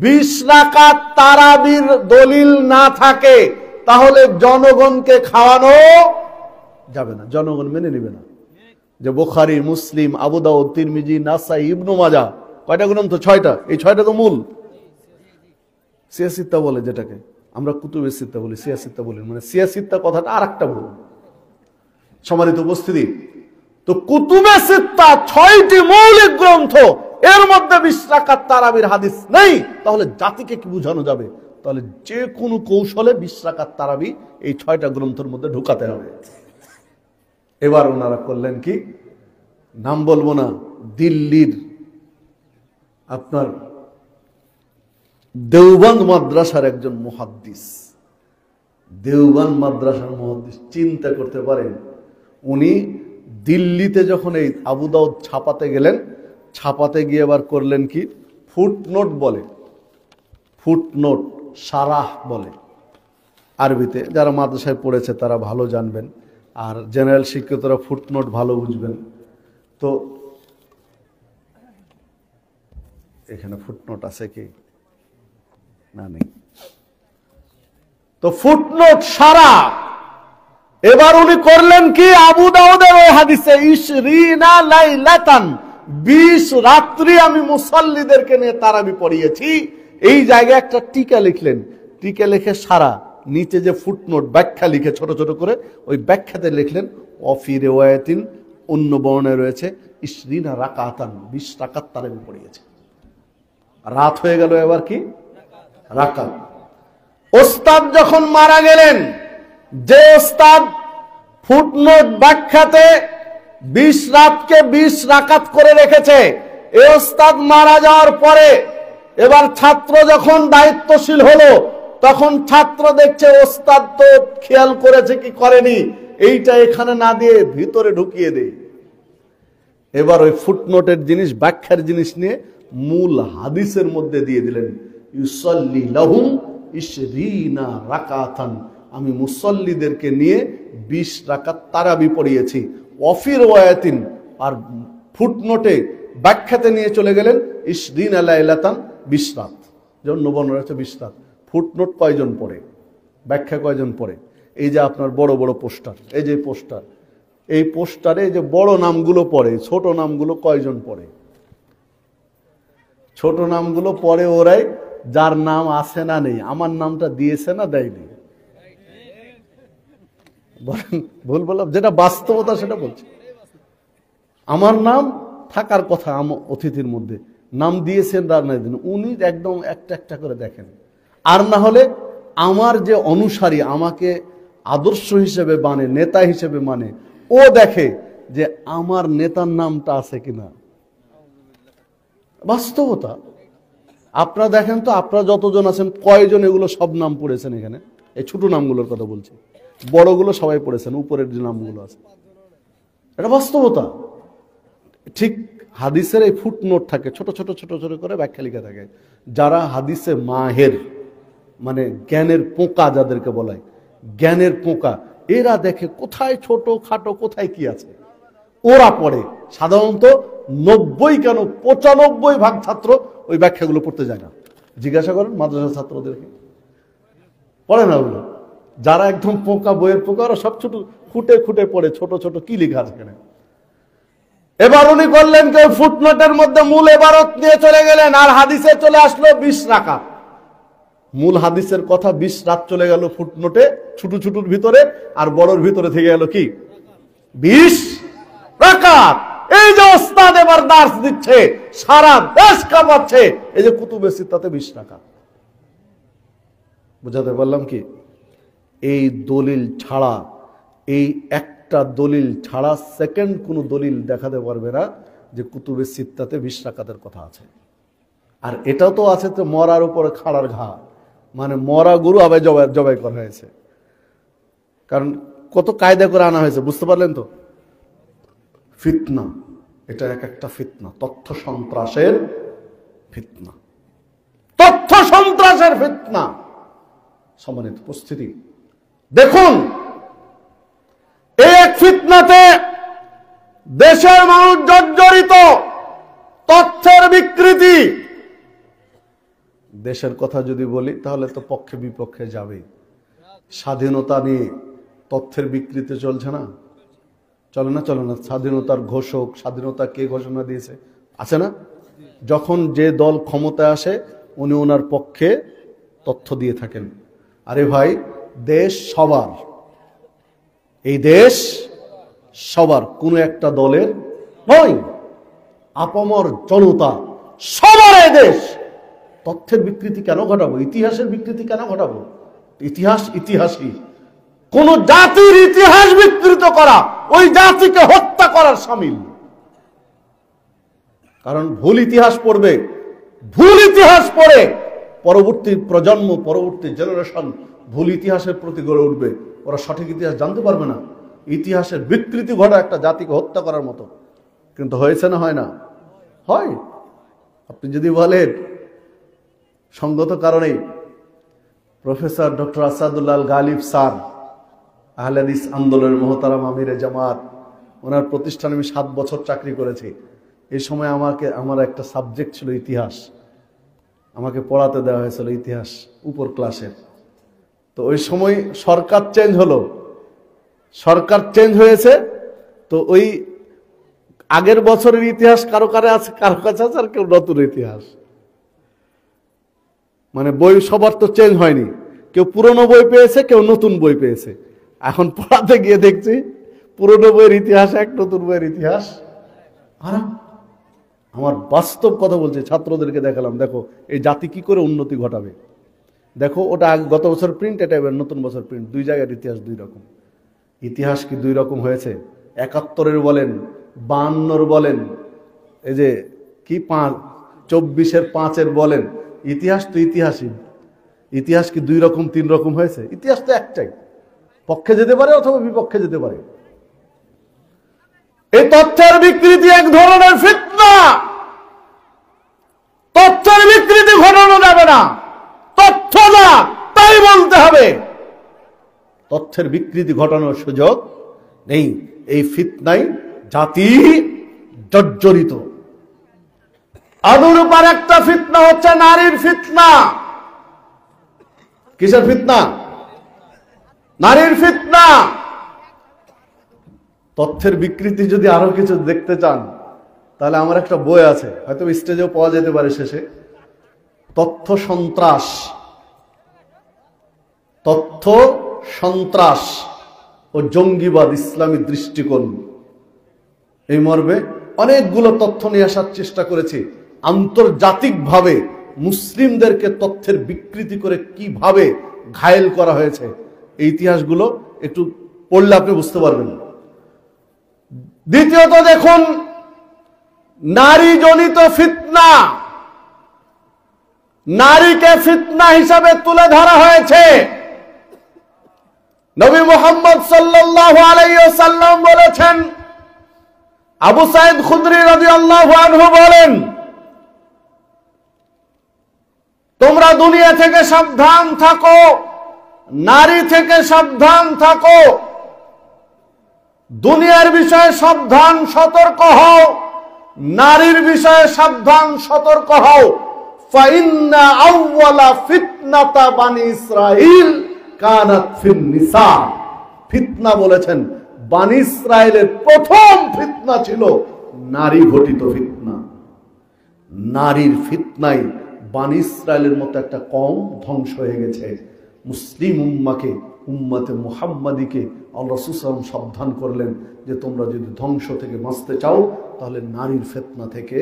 20 রাকাত তারাবির দলিল না থাকে তাহলে জনগণকে খাওয়ানো যাবে না, জনগণ মেনে নেবে না। যে বুখারী, মুসলিম, আবু দাউদ, তিরমিজি, নাসাই, ইবনে মাজাহ, কয়টা গ্রন্থ? 6টা। এই 6টা তো মূল। সিয়াসিত্তা বলে যেটাকে, আমরা কুতুবে সিত্তা বলি, সিয়াসিত্তা বলি, মানে সিয়াসিত্তা কথাটা আরেকটা ভুল। সম্মানিত উপস্থিতি, তো কুতুবে সিত্তা 6টি মৌলিক গ্রন্থ, এর মধ্যে 20 রাকাত তারাবির হাদিস নেই, তাহলে জাতিকে কি বোঝানো যাবে? তাহলে যে কোনো কৌশলে 20 রাকাত তারাবি এই 6টা গ্রন্থের মধ্যে ঢুকাতে হবে। এবার ওনারা করলেন কি, নাম বলবো না, দিল্লির আপনার দেওবন্দ মাদ্রাসার একজন মুহাদ্দিস, দেওবন্দ মাদ্রাসার মুহাদ্দিস, চিন্তা করতে পারেন, উনি দিল্লিতে যখন এই আবু দাউদ ছাপাতে গেলেন, ছাপাতে গিয়ে এবার করলেন কি, ফুটনোট বলে, ফুটনোট, সারাহ বলে আরবিতে। যারা মাদ্রাসায় পড়েছে তারা ভালো জানবেন, আর জেনারেল শিক্ষিতরা ফুটনোট ভালো বুঝবেন। তো এখানে ফুটনোট আছে কি না? নেই। তো ফুটনোট সারা। এবার উনি করলেন কি, আবু দাউদের ওই হাদিসে 20 লাইলাতান, 20 রাত্রি আমি মুসাল্লিদেরকে নিয়ে তারাবি পড়িয়েছি, এই জায়গায় একটা টিকা লিখলেন। টিকা লিখে সারা, নিচে যে ফুটনোট ব্যাখ্যা লিখে ছোট ছোট করে, ওই ব্যাখ্যাতে লিখলেন অফি রিওয়ায়াতিন, অন্য বর্ণনায় রয়েছে 20 রাকাতান, 20 রাকাত তারাবি পড়িয়েছে। রাত হয়ে গেল, এবার কি রাকাত। ওস্তাদ যখন মারা গেলেন, যে ওস্তাদ ফুটনোট ব্যাখ্যাতে 20 রাতকে 20 রাকাত করে রেখেছে, এই ওস্তাদ মারা যাওয়ার পরে এবার ছাত্র যখন দায়িত্বশীল হলো, তখন ছাত্র দেখছে ওস্তাদ তো খেয়াল করেছে কি করেনি, এইটা এখানে না দিয়ে ভিতরে ঢুকিয়ে দেয়। এবার ওই ফুটনোটের জিনিস, ব্যাখ্যার জিনিস নিয়ে মূল হাদিসের মধ্যে দিয়ে দিলেন, ইউসাল্লি লাহুম 20 রাকাতান, আমি মুসল্লিদেরকে নিয়ে 20 রাকাত তারাবি পড়িয়েছি। ওয়াফি রিওয়ায়াতিন, আর ফুটনোটে ব্যাখ্যাতে নিয়ে চলে গেলেন 20 লাইলাতান, 20 রাত। যেমন নবন রয়েছে 20 রাত, ফুটনোট কয়জন পড়ে, ব্যাখ্যা কয়জন পড়ে। এই যে আপনার বড় বড় পোস্টার, এই যে পোস্টার, এই পোস্টারে যে বড় নামগুলো পড়ে, ছোট নামগুলো কয়জন পড়ে? ছোট নামগুলো পড়ে ওরাই যার নাম আছে না নেই। আমার নামটা দিয়েছে না দেয়নি? বলেন, ভুল বললাম? যেটা বাস্তবতা সেটা বলছি। আমার নাম থাকার কথা অতিথির মধ্যে, নাম দিয়েছেন আর নাই দিন, উনি একদম একটা একটা করে দেখেন। আর না হলে আমার যে অনুসারী, আমাকে আদর্শ হিসেবে মানে, নেতা হিসেবে মানে, ও দেখে যে আমার নেতার নামটা আছে কিনা। বাস্তবতা আপনারা দেখেন তো, আপনারা যতজন আছেন কয়জন এগুলো সব নাম পড়েছেন? এখানে এই ছোট নামগুলোর কথা বলছি, বড়গুলো সবাই পড়েছেন, উপরের যে নামগুলো আছে। এটা বাস্তবতা। ঠিক হাদিসের এই ফুটনোট থাকে, ছোট ছোট ছোট ছোট করে ব্যাখ্যা লিখা থাকে। যারা হাদিসে মাহের, মানে জ্ঞানের পোকা যাদেরকে বলায়, জ্ঞানের পোকা, এরা দেখে কোথায় ছোট খাটো কোথায় কি আছে, ওরা পড়ে। সাধারণত 90 কেন 95% ছাত্র ওই ব্যাখ্যাগুলো পড়তে যায় না। জিজ্ঞাসা করেন মাদ্রাসা ছাত্রদেরকে, পড়ে না ওগুলো। যারা একদম পোকা, বইয়ের পোকা, ওরা সব ছোট খুঁটে খুঁটে পড়ে ছোট ছোট কি লেখা আছে এখানে। এবার উনি করলেন কেউ ফুটনোটের মধ্যে মূল এবারত নিয়ে চলে গেলেন, আর হাদিসে চলে আসলো 20 রাকাত। মূল হাদিসের কথা 20 রাত চলে গেল ফুটনোটে, ছোট ছোটর ভিতরে, আর বড়র ভিতরে থেকে গেল কি 20 রাকাত। এই যে ওস্তাদ এবার দার্স দিচ্ছে, সারা দেশ কাঁপাচ্ছে, এই যে কুতুবে সিত্তাতে 20 রাকাত। বুঝাতে পারলাম কি? এই দলিল ছাড়া, এই একটা দলিল ছাড়া সেকেন্ড কোন দলিল দেখাতে পারবে না যে কুতুবে সিত্তাতে 20 রাকাতের কথা আছে। আর এটাও তো আছে তো মরার উপরে খাড়ার ঘা, মানে মরা গরু আবার জবাই করা হয়েছে। কারণ কত কায়দা করে আনা হয়েছে, বুঝতে পারলেন তো? ফিতনা, এটা এক একটা ফিতনা, তথ্য সন্ত্রাসের ফিতনা, তথ্য সন্ত্রাসের ফিতনা। সম্মানিত উপস্থিতি, দেখুন এই এক ফিতনাতে দেশের মানুষ জর্জরিত, তথ্যের বিকৃতি। দেশের কথা যদি বলি তাহলে তো পক্ষে বিপক্ষে যাবে। স্বাধীনতা নিয়ে তথ্যের বিকৃতি চলছে না? চলে না? চলে না? স্বাধীনতার ঘোষক, স্বাধীনতা কে ঘোষণা দিয়েছে আছে না? যখন যে দল ক্ষমতায় আসে উনি ওনার পক্ষে তথ্য দিয়ে থাকেন। আরে ভাই, দেশ সবার, এই দেশ সবার, কোনো একটা দলের নয়, আপামর জনতা সবার এই দেশ। তথ্যের বিকৃতি কেন ঘটাবো? ইতিহাসের বিকৃতি কেন ঘটাবো? ইতিহাস ইতিহাসই। কোন জাতির ইতিহাস বিকৃত করা ওই জাতিকে হত্যা করার শামিল। কারণ ভুল ইতিহাস পড়বে, ভুল ইতিহাস পড়ে পরবর্তী প্রজন্ম, পরবর্তী জেনারেশন ভুল ইতিহাসের প্রতি গড়ে উঠবে, ওরা সঠিক ইতিহাস জানতে পারবে না। ইতিহাসের বিকৃতি ঘটা একটা জাতিকে হত্যা করার মতো। কিন্তু হয়েছে না? হয় না? হয়। আপনি যদি বলেন সঙ্গত কারণে professor doctor Asadullah Ghalib sir, Ahle Hadith আন্দোলনের মহতারাম আমিরে জামাত, ওনার প্রতিষ্ঠানে আমি 7 বছর চাকরি করেছি। এই সময় আমার একটা সাবজেক্ট ছিল ইতিহাস, আমাকে পড়াতে দেওয়া হয়েছিল ইতিহাস উপর ক্লাসের। তো ওই সময় সরকার চেঞ্জ হলো, সরকার চেঞ্জ হয়েছে, তো ওই আগের বছরের ইতিহাস কারো কাছে আছে, কারো কাছে আছে, আর কেউ নতুন ইতিহাস, মানে বই সবার তো চেঞ্জ হয়নি, কেউ পুরনো বই পেয়েছে, কেউ নতুন বই পেয়েছে। এখন পড়াতে গিয়ে দেখছি পুরনো বইয়ের ইতিহাস এক, নতুন বইয়ের ইতিহাস আর। আমার বাস্তব কথা বলছে, ছাত্রদেরকে দেখালাম, দেখো এই জাতি কি করে উন্নতি ঘটাবে। দেখো ওটা গত বছর প্রিন্ট, এটা এবার নতুন বছর প্রিন্ট, 2 জায়গার ইতিহাস 2 রকম। ইতিহাস কি 2 রকম হয়েছে? 71-এর বলেন, 52-র বলেন, এই যে কি 24-এর 5-এর বলেন, ইতিহাস তো ইতিহাসই। ইতিহাস কি 2 রকম 3 রকম হয়েছে? ইতিহাস তো একটাই, পক্ষে যেতে পারে অথবা বিপক্ষে যেতে পারে। এই তথ্যের বিকৃতি এক ধরনের ফিতনা। তথ্যের বিকৃতি ঘটানো যাবে না, তথ্য না তাই বলতে হবে। তথ্যের বিকৃতি ঘটানোর সুযোগ নেই। এই ফিতনায় জাতি জর্জরিত। অনুরূপার একটা ফিতনা হচ্ছে নারীর ফিতনা। কিসের ফিতনা? নারীর ফিতনা। তথ্যের বিকৃতি যদি আরো কিছু দেখতে চান তাহলে আমার একটা বই আছে, হয়তো স্টেজেও পাওয়া যেতে পারে শেষে, তথ্য সন্ত্রাস। তথ্য সন্ত্রাস ও জঙ্গিবাদ ইসলামী দৃষ্টিকোণ, এই মর্মে অনেকগুলো তথ্য নিয়ে আসার চেষ্টা করেছি। আন্তর্জাতিকভাবে মুসলিমদেরকে তথ্যের বিকৃতি করে কিভাবে ঘায়েল করা হয়েছে, এই ইতিহাসগুলো একটু পড়লে আপনি বুঝতে পারবেন। দ্বিতীয়ত দেখুন, নারী জনিত ফিতনা। নারীকে ফিতনা হিসাবে তুলে ধরা হয়েছে। নবী মুহাম্মদ সাল্লাল্লাহু আলাইহি ওয়াসাল্লাম বলেছেন, আবু সাঈদ খুদরি রাদিয়াল্লাহু আনহু বলেন, তোমরা দুনিয়া থেকে সাবধান থাকো, নারী থেকে সাবধান থাকো। দুনিয়ার বিষয়ে সাবধান সতর্ক হও, নারীর বিষয়ে সাবধান সতর্ক হও। ফাইন্না আউওয়ালা ফিতনাতা বানি ইসরাইল কানাত ফিন নিসা। ফিতনা বলেছেন, বানি ইসরাইলের প্রথম ফিতনা ছিল নারী ঘটিত ফিতনা। নারীর ফিতনায় বানি ইসরায়েলের মতো একটা কওম ধ্বংস হয়ে গেছে। মুসলিম উম্মাকে, উম্মতে মুহাম্মাদিকে আল্লাহ রাসূল সাল্লাল্লাহু আলাইহি ওয়াসাল্লাম সাবধান করলেন যে তোমরা যদি ধ্বংস থেকে বাঁচতে চাও তাহলে নারীর ফিতনা থেকে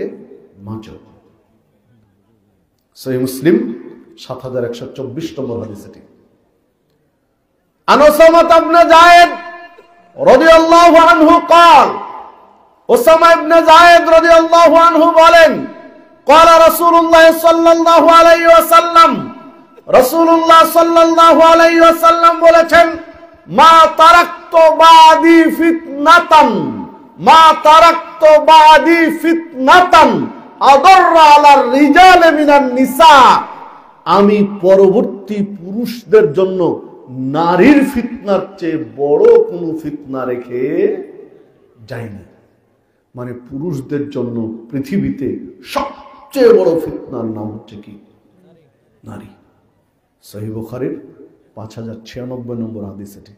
বাঁচো। সহিহ মুসলিম 7124 নম্বর হাদিস। এটি আন উসামা ইবনে যায়েদ রাদিয়াল্লাহু আনহু قال, উসামা ইবনে যায়েদ রাদিয়াল্লাহু আনহু বলেন, قال রাসূলুল্লাহ সাল্লাল্লাহু আলাইহি ওয়াসাল্লাম, রাসূলুল্লাহ সাল্লাল্লাহু আলাইহি ওয়াসাল্লাম বলেছেন, মা তারাকতু বাদি ফিতনাতান, মা তারাকতু বাদি ফিতনাতান আদাররা আলার রিজাল মিনান নিসা, আমি পরবর্তী পুরুষদের জন্য নারীর ফিতনার চেয়ে বড় কোনো ফিতনা রেখে যায়নি। মানে পুরুষদের জন্য পৃথিবীতে সবচেয়ে বড় ফিতনার নাম হচ্ছে কি? নারী। সহিহ বুখারীর 5096 নম্বর হাদিস। এটি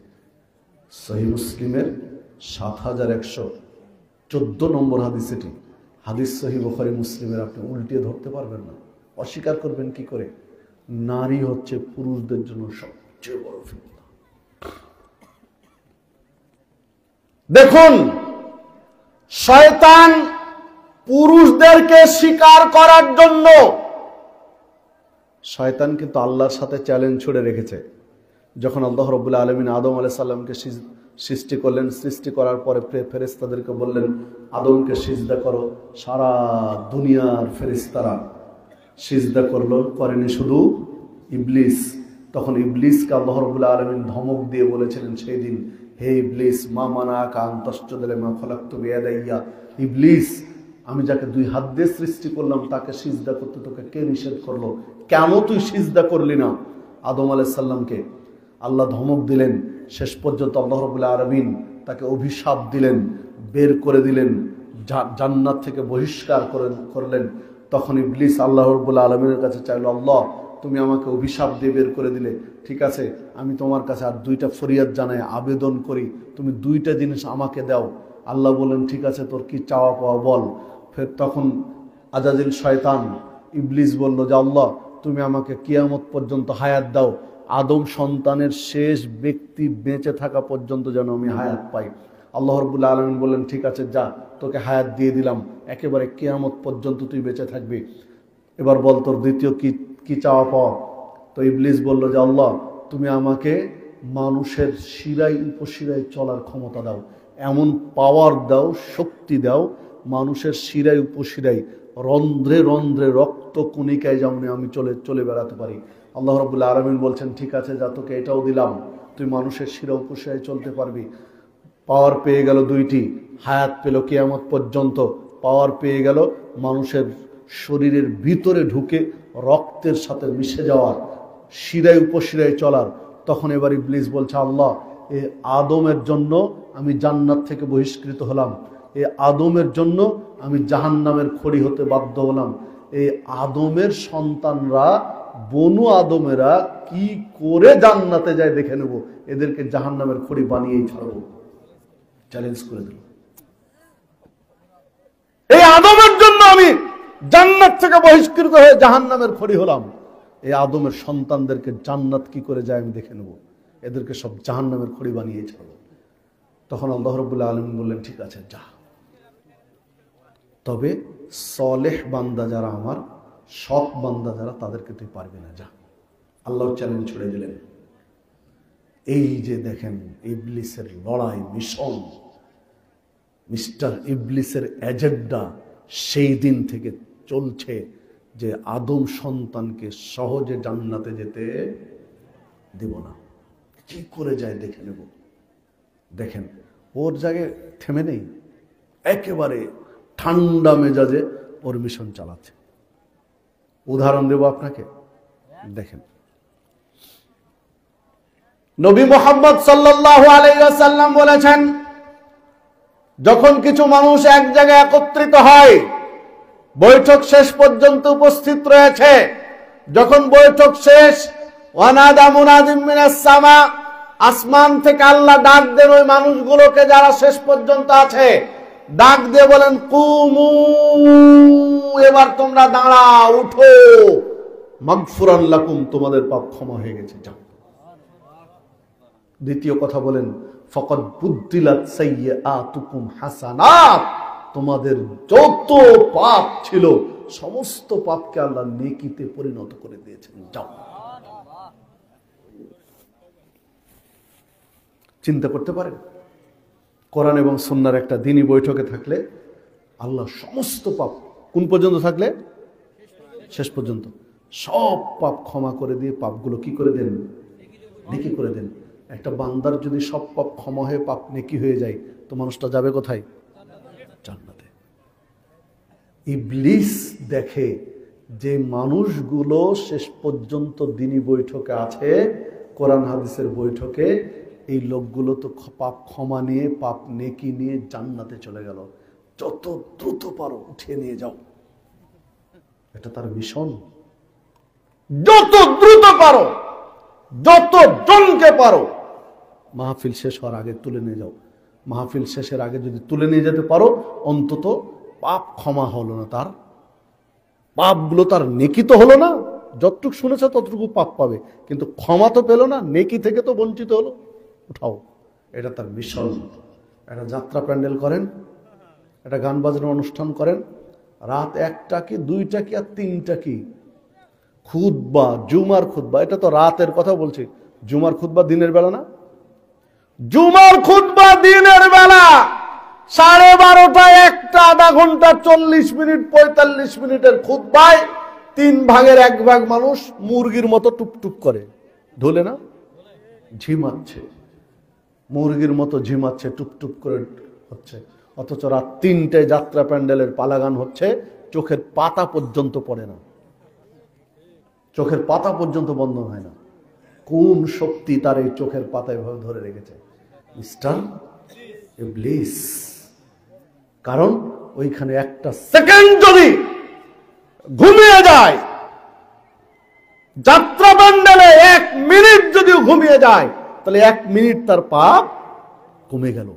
সহিহ মুসলিমের 7114 নম্বর হাদিস। এটি হাদিস সহিহ বুখারী মুসলিমের আপনি উল্টিয়ে ধরতে পারবেন না, অস্বীকার করবেন কি করে? নারী হচ্ছে পুরুষদের জন্য সবচেয়ে বড় ফিতনা। দেখুন, শয়তান পুরুষদেরকে শিকার করার জন্য, শয়তান কিন্তু আল্লাহর সাথে চ্যালেঞ্জ ছুড়ে রেখেছে। যখন আল্লাহ রাব্বুল আলামিন আদম আলাইহিস সালামকে সৃষ্টি করলেন, সৃষ্টি করার পরে ফেরেশতাদেরকে বললেন আদমকে সিজদা করো, সারা দুনিয়ার ফেরেশতারা সিজদা করলো, করেনি শুধু ইবলিস। তখন ইবলিসকে আল্লাহ রাব্বুল আলামিন ধমক দিয়ে বলেছিলেন সেই দিন, হে ইবলিস, মা মানাকা আন তাসজুদা লিমা খালাকতু বিয়াদাইয়া, ইবলিস, আমি যাকে দুই হাত দিয়ে সৃষ্টি করলাম তাকে সিজদা করতে তোকে কে নিষেধ করলো? কেন তুই সিজদা করলি না? আদম আলাইহিস সালামকে আল্লাহ ধমক দিলেন। শেষ পর্যন্ত আল্লাহ রাব্বুল আলামিন তাকে অভিশাপ দিলেন, বের করে দিলেন, জান্নাত থেকে বহিষ্কার করলেন। তখন ইবলিস আল্লাহ রাব্বুল আলামিনের কাছে চাইল, আল্লাহ তুমি আমাকে অভিশাপ দিয়ে বের করে দিলে, ঠিক আছে আমি তোমার কাছে আর দুইটা ফরিয়াদ জানাই, আবেদন করি, তুমি দুইটা জিনিস আমাকে দাও। আল্লাহ বলেন ঠিক আছে, তোর কি চাওয়া পাওয়া বল। ফের তখন আজাজিল শয়তান ইবলিস বলল যে আল্লাহ তুমি আমাকে কিয়ামত পর্যন্ত হায়াত দাও, আদম সন্তানের শেষ ব্যক্তি বেঁচে থাকা পর্যন্ত যেন আমি হায়াত পাই। আল্লাহ রাব্বুল আলামিন বললেন ঠিক আছে যা, তোকে হায়াত দিয়ে দিলাম, একেবারে কিয়ামত পর্যন্ত তুই বেঁচে থাকবি। এবার বল তোর দ্বিতীয় কি চাওয়া পাওয়া? তো ইবলিস বলল যে আল্লাহ তুমি আমাকে মানুষের শিরায় উপশিরায় চলার ক্ষমতা দাও, এমন পাওয়ার দাও, শক্তি দাও, মানুষের শিরায় উপশিরায় রন্ধ্রে রন্ধ্রে রক্ত কণিকায় যেমন আমি চলে বেড়াতে পারি। আল্লাহ রাব্বুল আলামিন বলছেন ঠিক আছে যা, তোকে এটাও দিলাম, তুই মানুষের শিরা উপশিরায় চলতে পারবি। পাওয়ার পেয়ে গেল দুইটি, হায়াত পেল কিয়ামত পর্যন্ত, পাওয়ার পেয়ে গেল মানুষের শরীরের ভিতরে ঢুকে রক্তের সাথে মিশে যাওয়ার, শিরায় উপশিরায় চলার। তখন এবার ইবলিস বলছে আল্লাহ এই আদমের জন্য আমি জান্নাত থেকে বহিষ্কৃত হলাম, এই আদমের জন্য আমি জাহান্নামের খড়ি হতে বাধ্য হলাম, এই আদমের সন্তানরা বনু আদমেরা কি করে জান্নাতে যায় দেখে নেব, এদেরকে জাহান্নামের খড়ি বানিয়েই ছাড়বো। চ্যালেঞ্জ করে দিল, এই আদমের জন্য আমি জান্নাত থেকে বহিষ্কৃত হয়ে জাহান্নামের খড়ি হলাম, এই আদমের সন্তানদেরকে জান্নাত কি করে যায় আমি দেখে নেব, এদেরকে সব জাহান্নামের খড়ি বানিয়ে ছাড়বো। তখন আল্লাহ রাব্বুল আলামিন বললেন ঠিক আছে যা, তবে সলেহ বান্দা যারা, আমার সৎ বান্দা যারা, তাদেরকে তুই পারবি না, যা। আল্লাহ চ্যালেঞ্জ ছুড়ে দিলেন। এই যে দেখেন ইবলিসের লড়াই, মিশন, মিস্টার ইবলিসের এজেন্ডা সেই দিন থেকে চলছে যে আদম সন্তানকে সহজে জান্নাতে যেতে দেব না, কি করে যায় দেখে নেব। দেখেন ওর জায়গায় থেমে নেই, একেবারে ঠান্ডা মেজাজে ওর মিশন চালাচ্ছে। উদাহরণ দেব আপনাকে, দেখেন নবী মুহাম্মদ সাল্লাল্লাহু আলাইহি ওয়াসাল্লাম বলেছেন যখন কিছু মানুষ এক জায়গায় একত্রিত হয়, বৈঠক শেষ পর্যন্ত উপস্থিত রয়েছে, যখন বৈঠক শেষ, ওয়ানাদা মুনাদিম মিনাস সামা, আসমান থেকে আল্লাহ ডাক দেন ওই মানুষগুলোকে যারা শেষ পর্যন্ত আছে, ডাক দিয়ে বলেন কুমু, এবার তোমরা দাঁড়াও, উঠো, মাগফুরান লাকুম, তোমাদের পাপ ক্ষমা হয়ে গেছে, যাও। দ্বিতীয় কথা বলেন ফাকাদ বুদ্দিলাত সাইয়্যাতুকুম হাসানাত, তোমাদের যত পাপ ছিল সমস্ত পাপকে আল্লাহ নেকিতে পরিণত করে দিয়েছেন, যাও। চিন্তা করতে পারেন, কোরআন এবং সুন্নাহর একটা দ্বীনি বৈঠকে থাকলে আল্লাহ সমস্ত পাপ কোন পর্যন্ত থাকলে? শেষ পর্যন্ত সব পাপ ক্ষমা করে দিয়ে পাপগুলো কি করে দেন? নেকি করে দেন। একটা বান্দার যদি সব পাপ ক্ষমা হয়ে পাপ নেকি হয়ে যায়, তো মানুষটা যাবে কোথায়? জান্নাতে। ইবলিস দেখে যে মানুষগুলো শেষ পর্যন্ত দ্বীনি বৈঠকে আছে, কোরআন হাদিসের বৈঠকে, এই লোকগুলো তো পাপ ক্ষমা নিয়ে পাপ নেকি নিয়ে জান্নাতে চলে গেল, যত দ্রুত পারো উঠিয়ে নিয়ে যাও। এটা তার মিশন। যত দ্রুত পারো, যত জনকে পারো মাহফিল শেষ হওয়ার আগে তুলে নিয়ে যাও। মাহফিল শেষের আগে যদি তুলে নিয়ে যেতে পারো, অন্তত পাপ ক্ষমা হলো না, তার পাপগুলো তার নেকি তো হলো না, যতটুকু শুনেছে ততটুকু পাপ পাবে, কিন্তু ক্ষমা তো পেল না, নেকি থেকে তো বঞ্চিত হলো। উঠাও, এটা তার মিশন। একটা যাত্রা প্যান্ডেল করেন, একটা গান বাজনার অনুষ্ঠান করেন, রাত 1টা কি 2টা কি আর 3টা কি খুতবা, জুমার খুতবা, এটা তো রাতের কথা বলছি, জুমার খুতবা দিনের বেলা না? জুমার খুতবা দিনের বেলা 12:30টায় একটা আধা ঘন্টা 40 মিনিট 45 মিনিটের খুতবায় 3 ভাগের 1 ভাগ মানুষ মুরগির মতো টুপটুপ করে ঢোলে না, ঝিমাচ্ছে, মুরগির মতো ঝিমাচ্ছে, টুপটুপ করে হচ্ছে। অথচ রাত 3টায় যাত্রা প্যান্ডেলের পালাগান হচ্ছে, চোখের পাতা পর্যন্ত পড়ে না, চোখের পাতা পর্যন্ত বন্ধ হয় না। কোন শক্তি তার এই চোখের পাতায় ভাবে ধরে রেখেছে? মিস্টার ইবলিস। কারণ ওইখানে একটা সেকেন্ড যদি ঘুমিয়ে যায়, যাত্রা প্যান্ডেলে 1 মিনিট যদি ঘুমিয়ে যায়, তাহলে 1 মিনিট তার পাপ কমে গেল।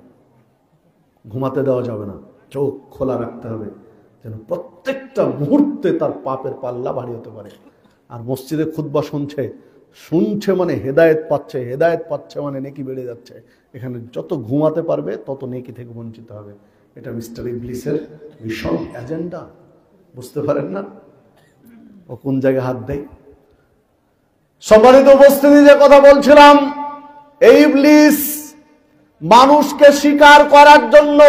ঘুমাতে দেওয়া যাবে না, চোখ খোলা রাখতে হবে, যেন প্রত্যেকটা মুহূর্তে তার পাপের পাল্লা ভারী হতে পারে। আর মসজিদে খুতবা শুনছে মানে হেদায়েত পাচ্ছে, হেদায়েত পাচ্ছে মানে নেকি বেড়ে যাচ্ছে। এখানে যত ঘুমাতে পারবে তত নেকি থেকে বঞ্চিত হবে। এটা মিস্টার ইবলিসের ভীষণ এজেন্ডা। বুঝতে পারেন না ও কোন জায়গায় হাত দেয়? সম্মানিত উপস্থিতি, যে কথা বলছিলাম, এই ইবলিস মানুষকে শিকার করার জন্য,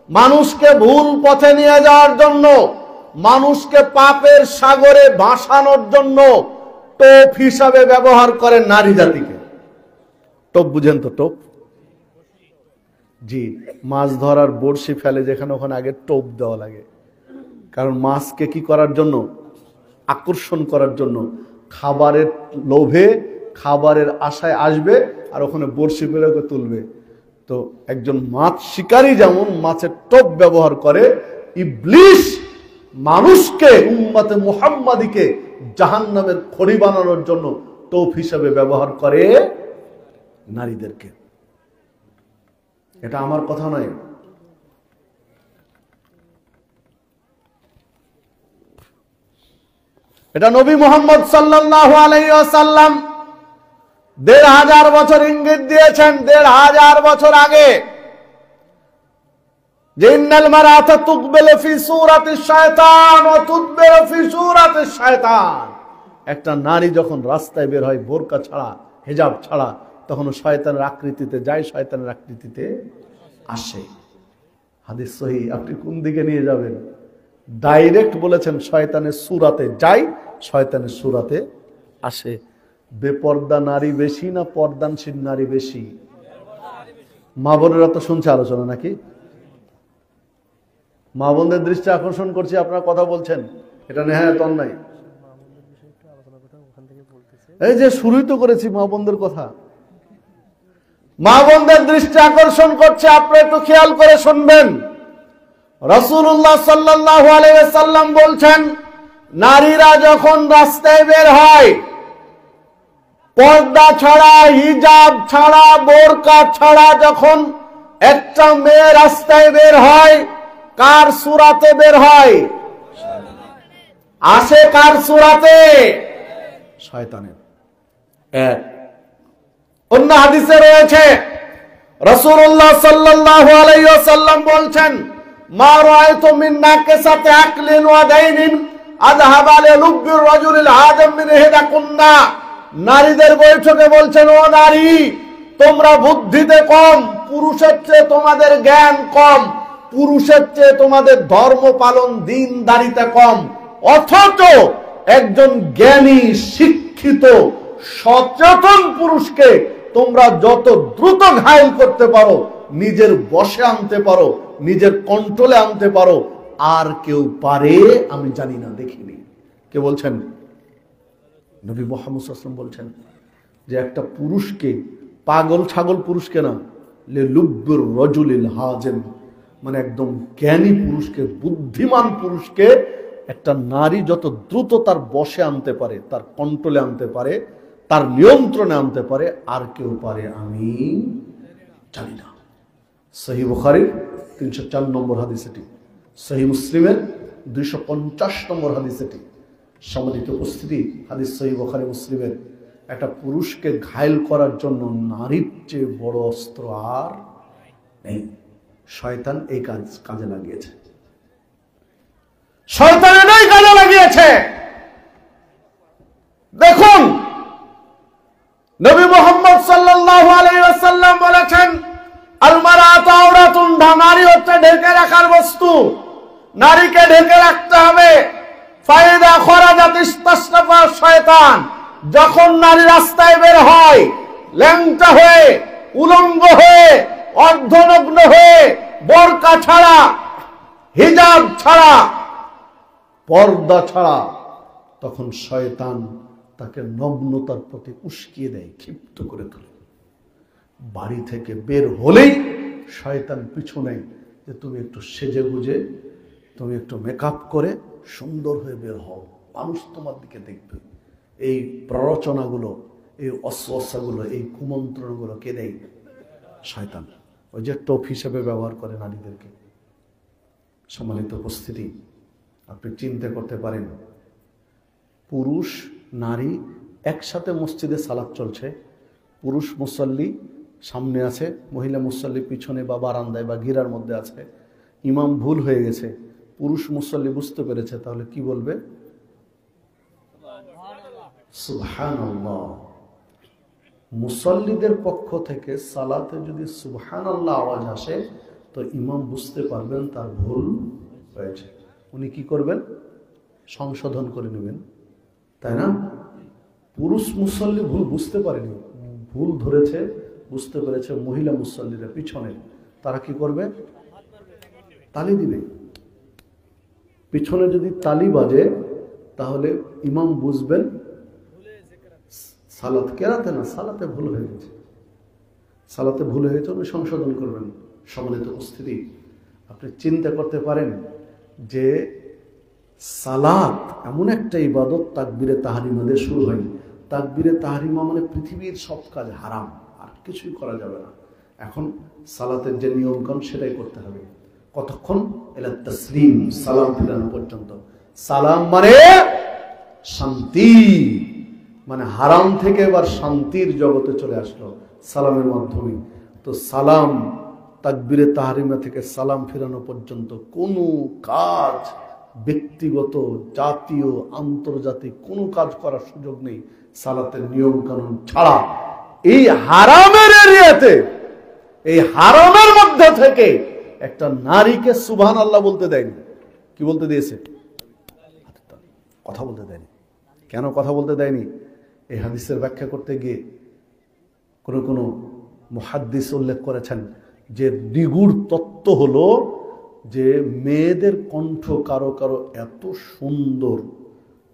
মানুষকে ভুল পথে নিয়ে যাওয়ার জন্য, মানুষকে পাপের সাগরে ভাসানোর জন্য টোপ হিসাবে ব্যবহার করে নারী জাতিকে। টোপ বুঝেন তো? টোপ, জি, মাছ ধরার বড়শি ফেলে যেখানে, ওখানে আগে টোপ দেওয়া লাগে। কারণ মাছকে কি করার জন্য? আকর্ষণ করার জন্য। খাবারের লোভে, খাবারের আশায় আসবে, আর ওখানে বড়শি ফেলে ওকে তুলবে। তো একজন মাছ শিকারী যেমন মাছের টোপ ব্যবহার করে, ইবলিস মানুষকে, উম্মতে মুহাম্মাদিকে জাহান্নামের খড়ি বানানোর জন্য টোপ হিসেবে ব্যবহার করে নারীদেরকে। এটা আমার কথা নয়, এটা নবী মুহাম্মদ সাল্লাল্লাহু আলাইহি ওয়াসাল্লাম 1500 বছর ইঙ্গিত দিয়েছেন। 1500 বছর আগে, যে ইন্নাল মারাতা তুকবিলু ফি সূরাতিশ শায়তান ওয়া তুদবিরু ফি সূরাতিশ শায়তান, একটা নারী যখন রাস্তায় বের হয় বোরকা ছাড়া, হিজাব ছাড়া, তখন শয়তানের আকৃতিতে যায়, শয়তানের আকৃতিতে আসে। হাদিস সহিহ। আপনি কোন দিকে নিয়ে যাবেন? ডাইরেক্ট বলেছেন শয়তানের সূরাতে যায়, শয়তানের সূরাতে আসে। বেপর্দা নারী বেশি না পর্দানশীল নারী বেশি? মা বোনেরা তো শুনছে আলোচনা নাকি? মা বোনদের দৃষ্টি আকর্ষণ করছি, আপনারা কথা বলছেন, এটা নেহায়েত অন্যায়। এই যে শুরুই তো করেছি মা বোনদের কথা, মা বোনদের দৃষ্টি আকর্ষণ করছে, আপনারা একটু খেয়াল করে শুনবেন। রাসূলুল্লাহ সাল্লাল্লাহু আলাইহি ওয়াসাল্লাম বলছেন, নারীরা যখন রাস্তায় বের হয়, পর্দা ছাড়া, হিজাব ছাড়া, বোরকা ছাড়া যখন একটা মেয়ে রাস্তায় বের হয়, কার সূরাতে বের হয়? আসে কার সূরাতে? শয়তানের। এক অন্য হাদিসে রয়েছে রাসূলুল্লাহ সাল্লাল্লাহু আলাইহি ওয়াসাল্লাম বলছেন, মা রাআইতু মিন নাকিসাতি আকলিন ওয়া দাইনিন আযহাবা লিলুব্বির রাজুলিল আদম মিন ইহদাকুন্না। নারীদের বৈঠকে বলছেন, ও নারী, তোমরা বুদ্ধিতে কম, পুরুষের চেয়ে তোমাদের জ্ঞান কম, পুরুষের চেয়ে তোমাদের ধর্ম পালন দ্বীনদারিতা কম, অথচ একজন জ্ঞানী শিক্ষিত সচেতন পুরুষকে তোমরা যত দ্রুত ঘায়েল করতে পারো, নিজের বশে আনতে পারো, নিজের কন্ট্রোলে আনতে পারো, আর কেউ পারে আমি জানি না, দেখিনি। কে বলছেন? নবী মুহাম্মদ সাল্লাল্লাহু আলাইহি ওয়াসাল্লাম বলছেন যে একটা পুরুষকে, পাগল ছাগল পুরুষকে না, লিলুব্বির রাজুলিল হাজিম, মানে একদম জ্ঞানী পুরুষকে, বুদ্ধিমান পুরুষকে একটা নারী যত দ্রুত তার বশে আনতে পারে, তার কন্ট্রোলে আনতে পারে, তার নিয়ন্ত্রণে আনতে পারে, আর কেউ পারে আমি জানি না। সহিহ বুখারীর 304 নম্বর হাদিস এটি, সহিহ মুসলিমের 250 নম্বর হাদিস এটি। সম্মানিত উপস্থিতি, হাদিস সহিহ বুখারী মুসলিমের। একটা পুরুষকে ঘায়েল করার জন্য নারীর চেয়ে বড় অস্ত্র আর নেই। শয়তান এই কাজে লাগিয়েছে, শয়তান এটাই কাজে লাগিয়েছে। দেখুন, নবী মুহাম্মদ সাল্লাল্লাহু আলাইহি ওয়াসাল্লাম বলেছেন, আল মারাতু আওরাতুন, নারী হচ্ছে ঢেকে রাখার বস্তু, নারীকে ঢেকে রাখতে হবে। ফাইদা খরাজাত ইস্তাসরাফা শয়তান, যখন নারী রাস্তায় বের হয় ল্যাংটা হয়ে, উলঙ্গ হয়ে, অর্ধনগ্ন হয়ে, বোরকা ছাড়া, হিজাব ছাড়া, পর্দা ছাড়া, তখন শয়তান তাকে নগ্নতার প্রতি উস্কিয়ে দেয়, ক্ষিপ্ত করে তোলে। বাড়ি থেকে বের হলেই শয়তান পিছু নেয় যে তুমি একটু সেজে গুজে, তুমি একটু মেকআপ করে সুন্দর হয়ে বের হও, মানুষ তোমার দিকে দেখবে। এই প্ররোচনাগুলো, এই অস্বস্যাগুলো, এই কুমন্ত্রণগুলো কে দেয়? শয়তান। ওই যে টোপ হিসেবে ব্যবহার করে নারীদেরকে। সম্মানিত উপস্থিতি, আপনি চিন্তা করতে পারেন, পুরুষ নারী একসাথে মসজিদে সালাত চলছে, পুরুষ মুসল্লি সামনে আছে, মহিলা মুসল্লি পিছনে বা বারান্দায় বা ঘিরার মধ্যে আছে, ইমাম ভুল হয়ে গেছে, পুরুষ মুসল্লি বুঝতে পেরেছে, তাহলে কি বলবে? সুবহানাল্লাহ। মুসল্লিদের পক্ষ থেকে সালাতে যদি সুবহানাল্লাহ আওয়াজ আসে, তো ইমাম বুঝতে পারবেন তার ভুল হয়েছে। উনি কি করবেন? সংশোধন করে নেবেন, তাই না? পুরুষ মুসল্লি ভুল বুঝতে পারেনি, ভুল ধরেছে, বুঝতে পেরেছে মহিলা মুসল্লিরা পিছনে, তারা কি করবে? তালি দিবে। পিছনে যদি তালি বাজে, তাহলে ইমাম বুঝবেন সালাত কেরাতে না, সালাতে ভুল হয়ে গেছে, সালাতে ভুল হয়ে গেছে, উনি সংশোধন করবেন। সম্মানিত উপস্থিতি, আপনি চিন্তা করতে পারেন যে সালাত এমন একটা ইবাদত, তাকবীরে তাহরিমা দিয়ে শুরু হয়নি। তাকবীরে তাহরিমা মানে পৃথিবীর সব কাজ হারাম, আর কিছুই করা যাবে না। এখন সালাতের যে নিয়মকানুন সেটাই করতে হবে। কতক্ষণ? এলা তাসলিম, সালাম ফিরানো পর্যন্ত। সালাম মানে শান্তি, মানে হারাম থেকে এবার শান্তির জগতে চলে আসলো সালামের মাধ্যমে। তো সালাম, তাকবীরে তাহরিমা থেকে সালাম ফিরানো পর্যন্ত কোনো কাজ, ব্যক্তিগত, জাতীয়, আন্তর্জাতিক কোনো কাজ করার সুযোগ নেই সালাতের নিয়ম কানুন ছাড়া। এই হারামের এরিয়াতে, এই হারামের মধ্যে থেকে একটা নারীকে সুবহানাল্লাহ বলতে দেয়নি। কি বলতে দিয়েছে? কথা বলতে দেয়নি। কেন কথা বলতে দেয়নি? এই হাদিসের ব্যাখ্যা করতে গিয়ে কোন মুহাদ্দিস উল্লেখ করেছেন যে নিগুড় তত্ত্ব হলো যে মেয়েদের কণ্ঠ কারো কারো এত সুন্দর,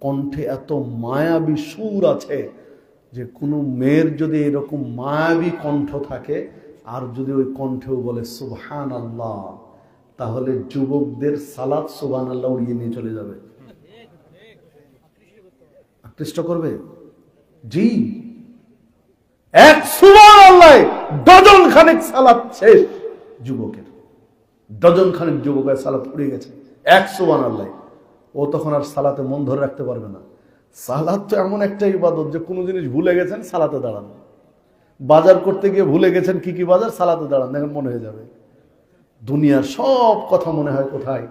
কণ্ঠে এত মায়াবী সুর আছে যে কোনো মেয়ের যদি এরকম মায়াবী কণ্ঠ থাকে, আর যদি ওই কণ্ঠেও বলে সুবহানাল্লাহ, তাহলে যুবকদের সালাত সুবহানাল্লাহ উড়িয়ে নিয়ে চলে যাবে, আকৃষ্ট করবে। জি, এক সুবহানাল্লাহ ডজন খানেক সালাত শেষ যুবকের, ডজন খানেক যুবকের সালাত উড়ে গেছে এক সুবহানাল্লাহ। ও তখন আর সালাতে মন ধরে রাখতে পারবে না। সালাত তো এমন একটা ইবাদত যে কোনো জিনিস ভুলে গেছেন সালাতে দাঁড়ান, বাজার করতে গিয়ে ভুলে গেছেন কি কি বাজার, সালাতে দাঁড়ান, দেখেন মনে হয়ে যাবে। দুনিয়ার সব কথা মনে হয় কোথায়?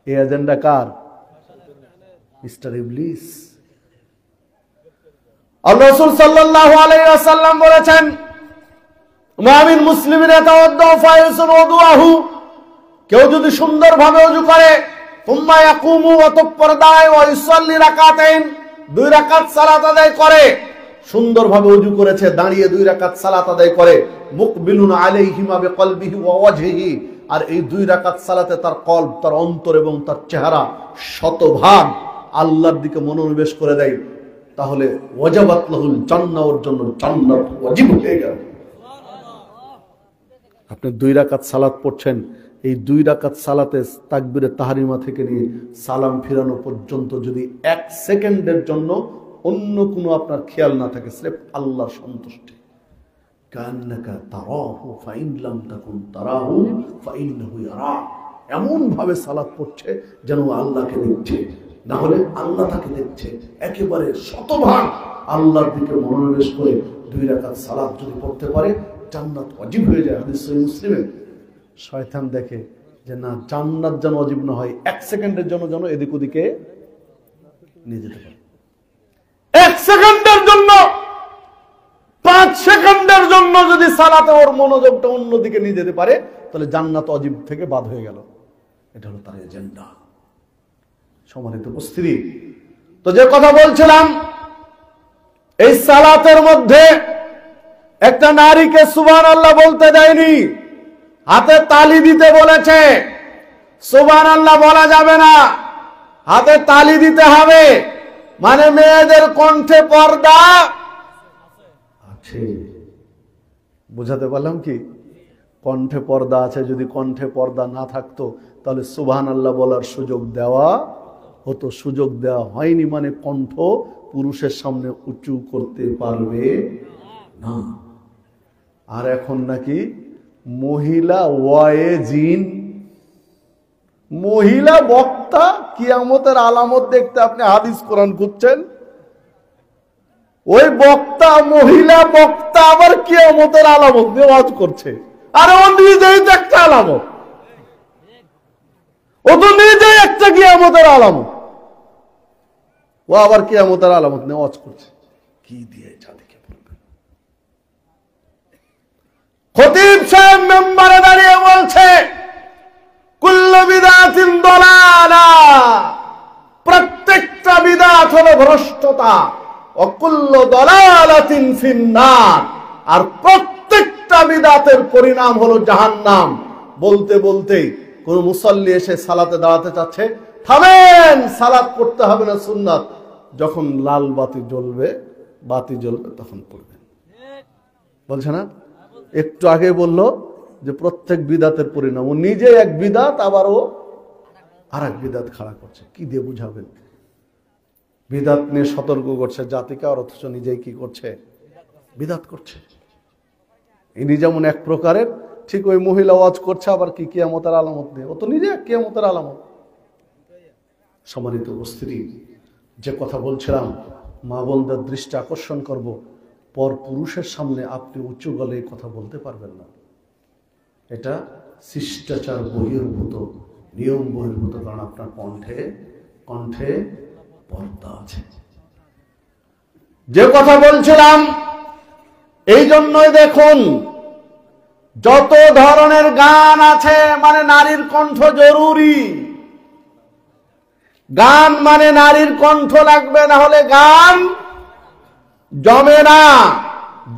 এই এজেন্ডা কার? মিস্টার ইবলিস। আল্লাহ রাসূল সাল্লাল্লাহু আলাইহি ওয়াসাল্লাম বলেছেন, মুমিন মুসলিমিন ইয়াতাওয়াদ্দা ফায়াসুন ওযুহু, কেউ যদি সুন্দরভাবে ওযু করে, তুম্মা ইয়াকুমু, অতঃপর দাঁড়ায়, ওয়া ইউসাল্লি রাকাতাইন, 2 রাকাত সালাত আদায় করে। সুন্দরভাবে ওযু করেছে, দাঁড়িয়ে 2 রাকাত সালাত আদায় করে, মুকবিলুন আলাইহিমা বিকলবিহি ওয়া ওয়াজহিহি, আর এই 2 রাকাত সালাতে তার কলব, তার অন্তর এবং তার চেহারা শতভাগ আল্লাহর দিকে মনোনিবেশ করে দেয়, তাহলে ওয়াজাবাত লাহুল জান্নাহ, ওর জন্য জান্নাত ওয়াজিব হয়ে গেল। আপনি 2 রাকাত সালাত পড়ছেন, এই 2 রাকাত সালাতে তাকবীরে তাহরিমা থেকে নিয়ে সালাম ফিরানো পর্যন্ত যদি 1 সেকেন্ডের জন্য অন্য কোনো আপনার খেয়াল না থাকে, সির্ফ আল্লাহর সন্তুষ্টি, কান্নাকা তারাহু ফাইন লাম তাকুন তারাহু ফাইন্নাহু ইয়ারা, এমন ভাবে সালাত পড়ছে যেন আল্লাহকে দেখছে, না হলে আল্লাহ তাকে দেখছে। একেবারে শতভাগ আল্লাহর দিকে মনোনিবেশ করে 2 রাকাত সালাত যদি পড়তে পারে, জান্নাত ওয়াজিব হয়ে যায়। হাদিস সহিহ মুসলিমে। শয়তান দেখে যে না, জান্নাত যেন ওয়াজিব না হয়, 1 সেকেন্ডের জন্য যেন এদিক ওদিকে নিয়ে যেতে পারে। 1 সেকেন্ডের জন্য, 5 সেকেন্ডের জন্য যদি সালাতে ওর মনোযোগটা অন্যদিকে নিয়ে যেতে পারে, তাহলে জান্নাত ওয়াজিব থেকে বাদ হয়ে গেল। এটা হলো তার এজেন্ডা। সম্মানিত উপস্থিতি, তো যে কথা বলছিলাম, এই সালাতের মধ্যে একটা নারীকে সুবহানাল্লাহ বলতে দেয়নি, হাতে তালি দিতে বলেছে। সুবহানাল্লাহ বলা যাবে না, হাতে তালি দিতে হবে। মানে মেয়েদের কণ্ঠে পর্দা আছে, বুঝাতে পারলাম কি? কণ্ঠে পর্দা আছে। যদি কণ্ঠে পর্দা না থাকতো তাহলে সুবহানাল্লাহ বলার সুযোগ দেওয়া হতো। সুযোগ দেওয়া হয়নি, মানে কণ্ঠ পুরুষের সামনে উঁচু করতে পারবে না। আর এখন নাকি মহিলা ওয়ায়েজিন, মহিলা বক্তা, কিয়ামতের আলামত দেখতে আপনি হাদিস কোরআন খুঁজছেন, ওই বক্তা, মহিলা বক্তা আবার কিয়ামতের আলামত নিয়ে ওয়াজ করছে। আর ও নিজেই তো একটা আলামত, ও তো নিজেই একটা কিয়ামতের আলামত, ও আবার কিয়ামতের আলামত নিয়ে ওয়াজ করছে। কি দিয়ে জাতিকে বলবে? খতিব সাহেব মেম্বারে দাঁড়িয়ে বলছে, কুল্লু বিদআতিন দালালাহ, প্রত্যেকটা বিদআত হলো ভ্রষ্টতা, ও কুল্লু দালালাতিন ফিন্নার, আর প্রত্যেকটা বিদআতের পরিণাম হলো জাহান্নাম। বলতে বলতে কোন মুসল্লি এসে সালাতে দাঁড়াতে চাচ্ছে, থামেন, সালাত পড়তে হবে না, সুন্নাত। যখন লাল বাতি জ্বলবে তখন পড়বেন। বলছে না? একটু আগে বললো যে প্রত্যেক বিদাতের পরিণাম, ও নিজে এক বিদাত, আবার ও আর এক বিদাত খাড়া করছে। কি দিয়ে বুঝাবেন? বিদাত নিয়ে সতর্ক করছে জাতিকে, আর অথচ নিজেই কি করছে? বিদাত করছে। ইনি যেমন এক প্রকারের, ঠিক ওই মহিলা ওয়াজ করছে আবার কি কিয়ামতের আলামত দিয়ে, ও তো নিজে এক কিয়ামতের আলামত। সম্মানিত উপস্থিতি, যে কথা বলছিলাম, মা বোনদের দৃষ্টি আকর্ষণ করব, পর পুরুষের সামনে আপনি উঁচু গলে কথা বলতে পারবেন না। এটা শিষ্টাচার বহির্ভূত, নিয়ম বহির্ভূত, কারণ আপনার কণ্ঠে পর্দা আছে। যে কথা বলছিলাম, এই জন্যই দেখুন যত ধরনের গান আছে, মানে নারীর কণ্ঠ জরুরি। গান মানে নারীর কণ্ঠ লাগবে, না হলে গান জমে না।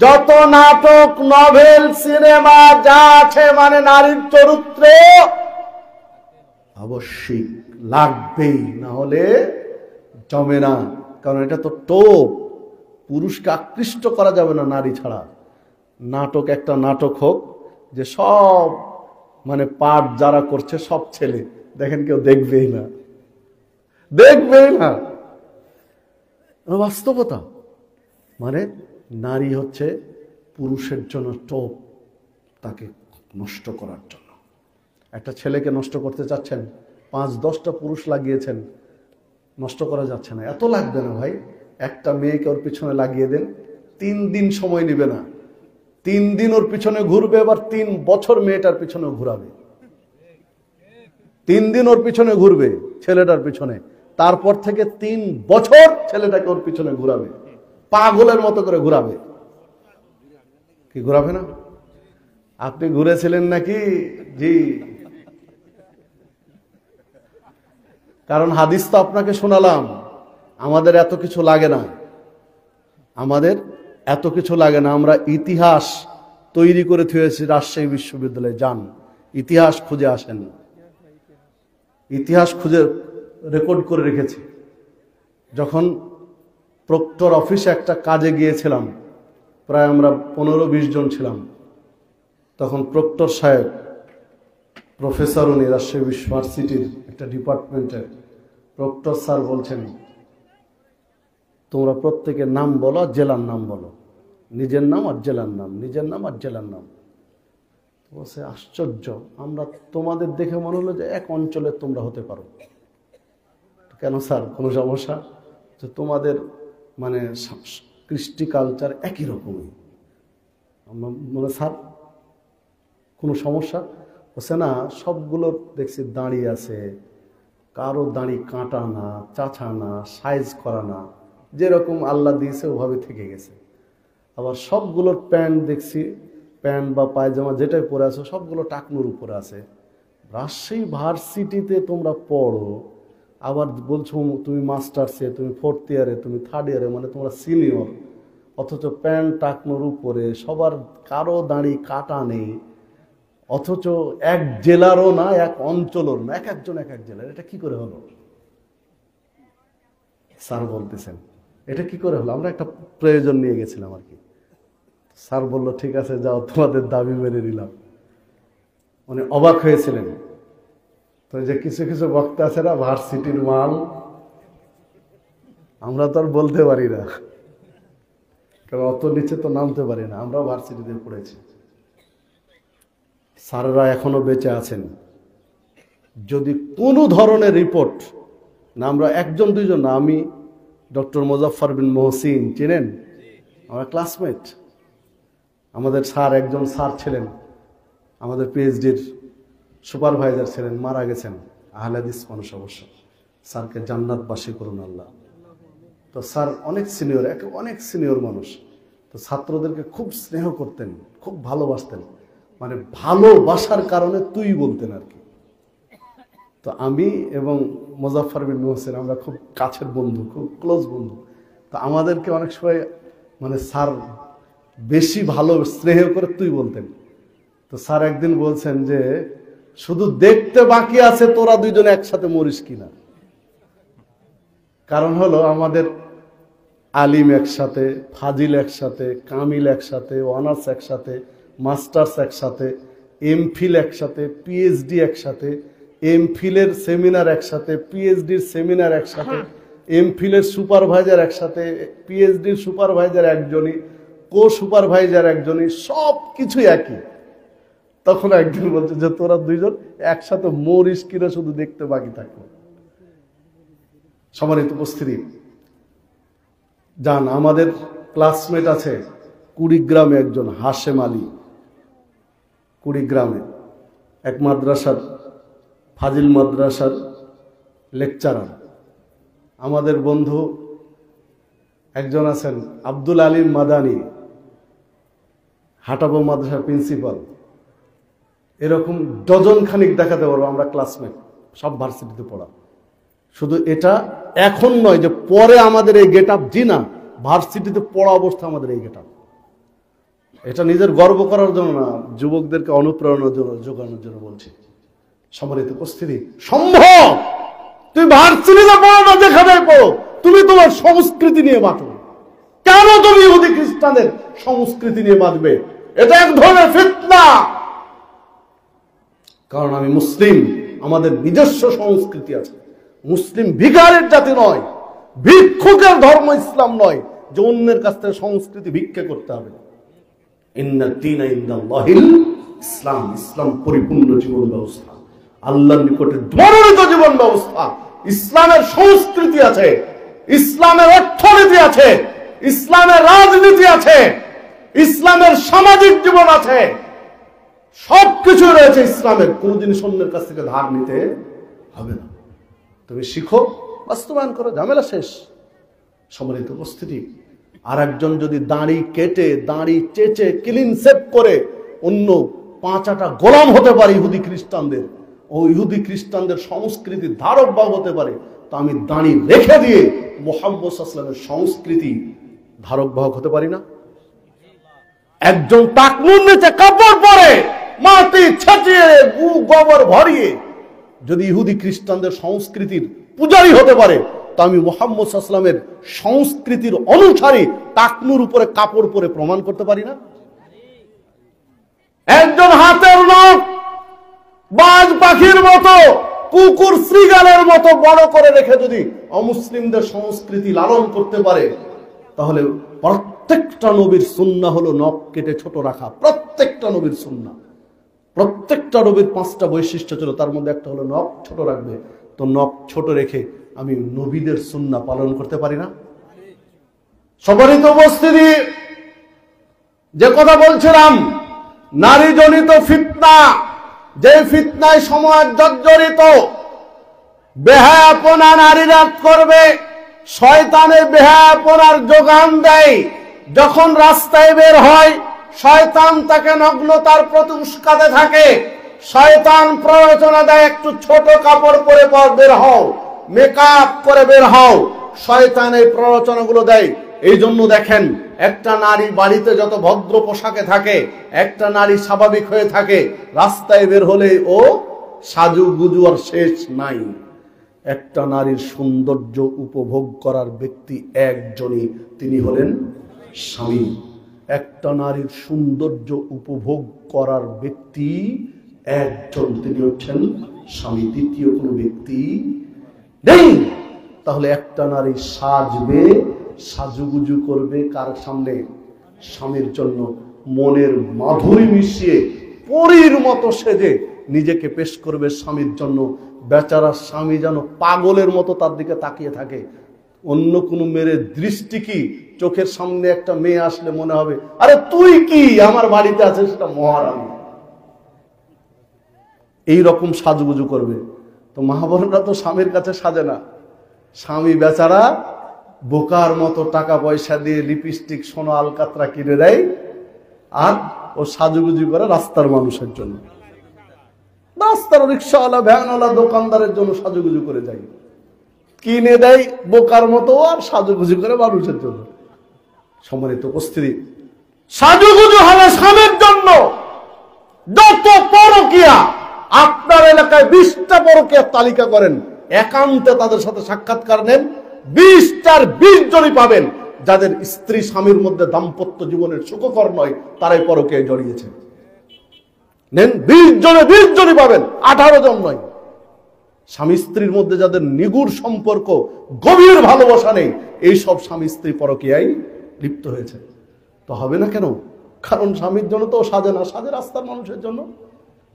যত নাটক, নভেল, সিনেমা যা আছে, মানে নারীর চরিত্র অবশ্যই লাগবেই, না হলে জমে না। কারণ এটা তো টোপ, পুরুষকে আকৃষ্ট করা যাবে না নারী ছাড়া। নাটক একটা নাটক হোক, যে সব মানে পাঠ যারা করছে সব ছেলে, দেখেন কেউ দেখবেই না, বাস্তবতা। মানে নারী হচ্ছে পুরুষের জন্য টোপ, তাকে নষ্ট করার জন্য। একটা ছেলেকে নষ্ট করতে চাচ্ছেন, 5-10টা পুরুষ লাগিয়েছেন, নষ্ট করা যাচ্ছে না। এত লাগবে না ভাই, একটা মেয়েকে ওর পিছনে লাগিয়ে দেন, 3 দিন সময় নেবে না, 3 দিন ওর পিছনে ঘুরবে, এবার 3 বছর মেয়েটার পিছনে ঘুরাবে, 3 দিন ওর পিছনে ঘুরবে ছেলেটার পিছনে, তারপর থেকে 3 বছর ছেলেটাকে ওর পিছনে ঘুরাবে, পাগলের মতো করে ঘুরাবে। কি ঘুরাবে না? আপনি ঘুরেছিলেন নাকি? জি, কারণ হাদিস তো আপনাকে শোনালাম। আমাদের এত কিছু লাগে না, আমাদের এত কিছু লাগে না। আমরা ইতিহাস তৈরি করে থুয়েছি রাজশাহী বিশ্ববিদ্যালয়ে। যান, ইতিহাস খুঁজে আসেন, ইতিহাস খুঁজে রেকর্ড করে রেখেছি। যখন প্রক্টর অফিসে একটা কাজে গিয়েছিলাম, প্রায় আমরা 15-20 জন ছিলাম, তখন প্রক্টর সাহেব, প্রফেসর উনি, রাজশাহী ইউনিভার্সিটির একটা ডিপার্টমেন্টের প্রক্টর স্যার বলছেন, তোমরা প্রত্যেকের নাম বলো, জেলার নাম বলো, নিজের নাম আর জেলার নাম, নিজের নাম আর জেলার নাম। বলছে আশ্চর্য, আমরা তোমাদের দেখে মনে হলো যে এক অঞ্চলের তোমরা হতে পারো। কেন স্যার, কোনো সমস্যা? যে তোমাদের মানে কৃষ্টি কালচার একই রকমই। মানে স্যার কোনো সমস্যা? বলছে না, সবগুলোর দেখছি দাঁড়িয়ে আছে, কারো দাঁড়ি কাটা না, চাচা না, সাইজ করা না, যেরকম আল্লাহ দিয়েছে ওভাবে থেকে গেছে। আবার সবগুলোর প্যান্ট দেখছি, প্যান্ট বা পায়জামা যেটাই পরে আছে সবগুলো টাকনুর উপরে আছে। রাজশাহী ভার্সিটিতে তোমরা পড়ো, আবার বলছো তুমি মাস্টার্সে, তুমি 4th ইয়ারে, তুমি 3rd ইয়ারে, মানে তোমরা সিনিয়র, অথচ প্যান্ট টাকনুর উপরে, সবার কারো দাঁড়ি কাটা নেই, অথচ এক জেলারও না, এক অঞ্চলের না, এক একজন এক এক জেলার। এটা কি করে হলো? স্যার বলতেছেন এটা কি করে হলো? আমরা একটা প্রয়োজন নিয়ে গেছিলাম আর কি। স্যার বললো ঠিক আছে যাও, তোমাদের দাবি মেনে নিলাম। মানে অবাক হয়েছিলেন। তো যে কিছু কিছু বক্তা আছে না, ভার্সিটির মাল, আমরা তো আর বলতে পারি না, কারণ অত নিচে তো নামতে পারি না। আমরাও ভার্সিটিতে পড়েছি। স্যাররা এখনো বেঁচে আছেন। যদি কোনো ধরনের রিপোর্ট না, আমরা 1-2 জন না, আমি ডক্টর মোজাফফর বিন মহসিন চেনেন, আমার ক্লাসমেট, আমাদের স্যার, একজন স্যার ছিলেন, আমাদের পিএইচডির সুপারভাইজার ছিলেন, মারা গেছেন, আহলে হাদিস মানুষ অবশ্য। স্যারকে জান্নাতবাসী করুন আল্লাহ। তো স্যার অনেক সিনিয়র, অনেক সিনিয়র মানুষ। তো ছাত্রদেরকে খুব স্নেহ করতেন, খুব ভালোবাসতেন, মানে ভালোবাসার কারণে তুই বলতেন আর কি। তো আমি এবং মোজাফফর বিন মোহসিন আমরা খুব কাছের বন্ধু, খুব ক্লোজ বন্ধু। তো আমাদেরকে অনেক সময় মানে স্যার বেশি ভালো স্নেহ করে তুই বলতেন। তো স্যার একদিন বলছেন যে শুধু দেখতে বাকি আছে তোরা 2 জন একসাথে মরিস কিনা। কারণ হলো আমাদের আলিম একসাথে, ফাজিল একসাথে, কামিল একসাথে, অনার্স একসাথে, মাস্টার্স একসাথে, এমফিল একসাথে, পিএইচডি একসাথে, এমফিলের সেমিনার একসাথে, পিএইচডির সেমিনার একসাথে, এমফিলের সুপারভাইজার একসাথে, পিএইচডির সুপারভাইজার একজনই, কো সুপারভাইজার একজনই, সব কিছুই একই। তখন একদিন বলছে যে তোরা 2 জন একসাথে মরিস কিনা শুধু দেখতে বাকি থাকলো। সম্মানিত উপস্থিতি, জান আমাদের ক্লাসমেট আছে কুড়িগ্রামে একজন, হাশেম আলী, কুড়িগ্রামে এক মাদ্রাসার, ফাজিল মাদ্রাসার লেকচারার। আমাদের বন্ধু একজন আছেন আব্দুল আলিম মাদানী, হাটাবো মাদ্রাসার প্রিন্সিপাল। এরকম ডজন খানিক দেখাতে পারবো আমরা ক্লাসমেট, সব ভার্সিটিতে পড়া। শুধু এটা এখন নয় যে পরে আমাদের এই গেট আপ, জি না, ভার্সিটিতে পড়া অবস্থা আমাদের এই গেট আপ। এটা নিজের গর্ব করার জন্য না, যুবকদেরকে অনুপ্রেরণার জন্য, যোগানোর জন্য বলছি। সম্মানিত উপস্থিতি, সম্ভব তুমি ভার্সিটিতে পড়ো না, যেখানে পড়ো, তুমি তোমার সংস্কৃতি নিয়ে বাঁচো। কেন তুমি ইহুদি খ্রিস্টানদের সংস্কৃতি নিয়ে বাঁচবে? এটা এক ধরনের ফিতনা। কারণ আমি মুসলিম, আমাদের নিজস্ব সংস্কৃতি আছে। মুসলিম ভিখারির জাতি নয়, ভিক্ষুকের ধর্ম ইসলাম নয় যে অন্যের কাছ থেকে সংস্কৃতি ভিক্ষা করতে হবে। ইন্নাদ দীনা ইনদাল্লাহিল ইসলাম, ইসলাম পরিপূর্ণ জীবন ব্যবস্থা। আল্লাহর নিকটে মনোনীত জীবন ব্যবস্থা। ইসলামের সংস্কৃতি আছে, ইসলামের অর্থনীতি আছে, ইসলামের রাজনীতি আছে, ইসলামের সামাজিক জীবন আছে, সবকিছু রয়েছে ইসলামের। কোন জিনিস অন্যের কাছ থেকে ধার নিতে হবে না। তুমি শিখো, বাস্তবায়ন করো, ঝামেলা শেষ। সম্মানিত উপস্থিতি, আর একজন যদি দাড়ি কেটে, দাড়ি চেচে, ক্লিন শেভ করে অন্য 5-8টা গোলাম হতে পারে ইহুদি খ্রিস্টানদের, ও ইহুদি খ্রিস্টানদের সংস্কৃতির ধারক বাহক হতে পারে, তো আমি দাড়ি রেখে দিয়ে মুহাম্মদ সাল্লাল্লাহু আলাইহি ওয়াসাল্লামের সংস্কৃতি ধারক বাহক হতে পারি না? একজন টাকনুর নিচে কাপড় পরে, মাটি ছেঁচিয়ে, গু গোবর ভরিয়ে যদি ইহুদি খ্রিস্টানদের সংস্কৃতির পূজারী হতে পারে, তো আমি মুহাম্মদ সাল্লাল্লাহু আলাইহি ওয়াসাল্লামের সংস্কৃতির অনুসারী টাকনুর উপরে কাপড় পরে প্রমাণ করতে পারি না? একজন হাতের নখ বাজ পাখির মতো, কুকুর শ্রীগালের মতো বড় করে রেখে যদি অমুসলিমদের সংস্কৃতি লালন করতে পারে, তাহলে প্রত্যেকটা নবীর সুন্নাহ হলো নখ কেটে ছোট রাখা। প্রত্যেকটা নবীর সুন্নাহ, প্রত্যেকটা নবীর 5টা বৈশিষ্ট্য ছিল, তার মধ্যে একটা হলো নখ ছোট রাখবে। তো নখ ছোট রেখে আমি নবীদের সুন্নাহ পালন করতে পারি না? সম্মানিত উপস্থিতি, যে কথা বলছিলাম, নারী জনিত ফিতনা, যে ফিতনায় সমাজ জর্জরিত, বেহায়াপনা নারীরা করবে, শয়তানের বেহায়াপনার যোগান দেয়। যখন রাস্তায় বের হয়, শয়তান তাকে নগ্নতার প্রতি উস্কাতে থাকে। শয়তান প্ররোচনা দেয়, একটু ছোট কাপড় পরে বের হও, মেকআপ করে বের হও। শয়তান এই প্ররোচনাগুলো দেয়। এই জন্য দেখেন, একটা নারী বাড়িতে যত ভদ্র পোশাকে থাকে, একটা নারী স্বাভাবিক হয়ে থাকে, রাস্তায় বের হলে ও সাজু গুজু আর শেষ নাই। একটা নারীর সৌন্দর্য উপভোগ করার ব্যক্তি একজনই, তিনি হলেন স্বামী। একটা নারীর সৌন্দর্য উপভোগ করার ব্যক্তি একজন, তিনি হচ্ছেন স্বামী। দ্বিতীয় কোনো ব্যক্তি নেই। তাহলে একটা নারী সাজবে, সাজুগুজু করবে কার সামনে? স্বামীর জন্য। মনের মাধুরী মিশিয়ে পরীর মতো সেজে নিজেকে পেশ করবে স্বামীর জন্য। বেচারা স্বামী যেন পাগলের মতো তার দিকে তাকিয়ে থাকে। অন্য কোনো মেয়ের দৃষ্টি কি, চোখের সামনে একটা মেয়ে আসলে মনে হবে, আরে তুই কি আমার বাড়িতে আছিস, সেটা মহারানী। এইরকম সাজুগুজু করবে। তো মহাবরণরা তো স্বামীর কাছে সাজে না। স্বামী বেচারা বোকার মতো টাকা পয়সা দিয়ে লিপস্টিক, সোনা, আলকাতরা কিনে দেয়, আর ও সাজুগুজু করে রাস্তার মানুষের জন্য, রাস্তার রিক্সাওয়ালা, ভ্যানওয়ালা, দোকানদারের জন্য সাজুগুজু করে যায়, কিনে দেয় বোকার মতো, আর সাজুগুজু করে মানুষের জন্য। সম্মানিত উপস্থিতি, সাজুগুজু হবে স্বামীর জন্য। যত পরকীয়া, আপনার এলাকায় 20টা পরকীয়ার তালিকা করেন, একান্তে তাদের সাথে সাক্ষাৎকার নেন, 20টার 20 জনই পাবেন যাদের স্ত্রী স্বামীর মধ্যে দাম্পত্য জীবনের সুখকর নয়, তারাই পরকীয়ায় জড়িয়েছে। নেন, 20 জনে 20 জনই পাবেন, 18 জন নয়। স্বামী স্ত্রীর মধ্যে যাদের নিগুড় সম্পর্ক, গভীর ভালোবাসা নেই, এই সব স্বামী স্ত্রী পরকীয়ায় লিপ্ত হয়েছে। তো হবে না কেন? কারণ স্বামীর জন্য তো সাজে না, সাজে রাস্তার মানুষের জন্য।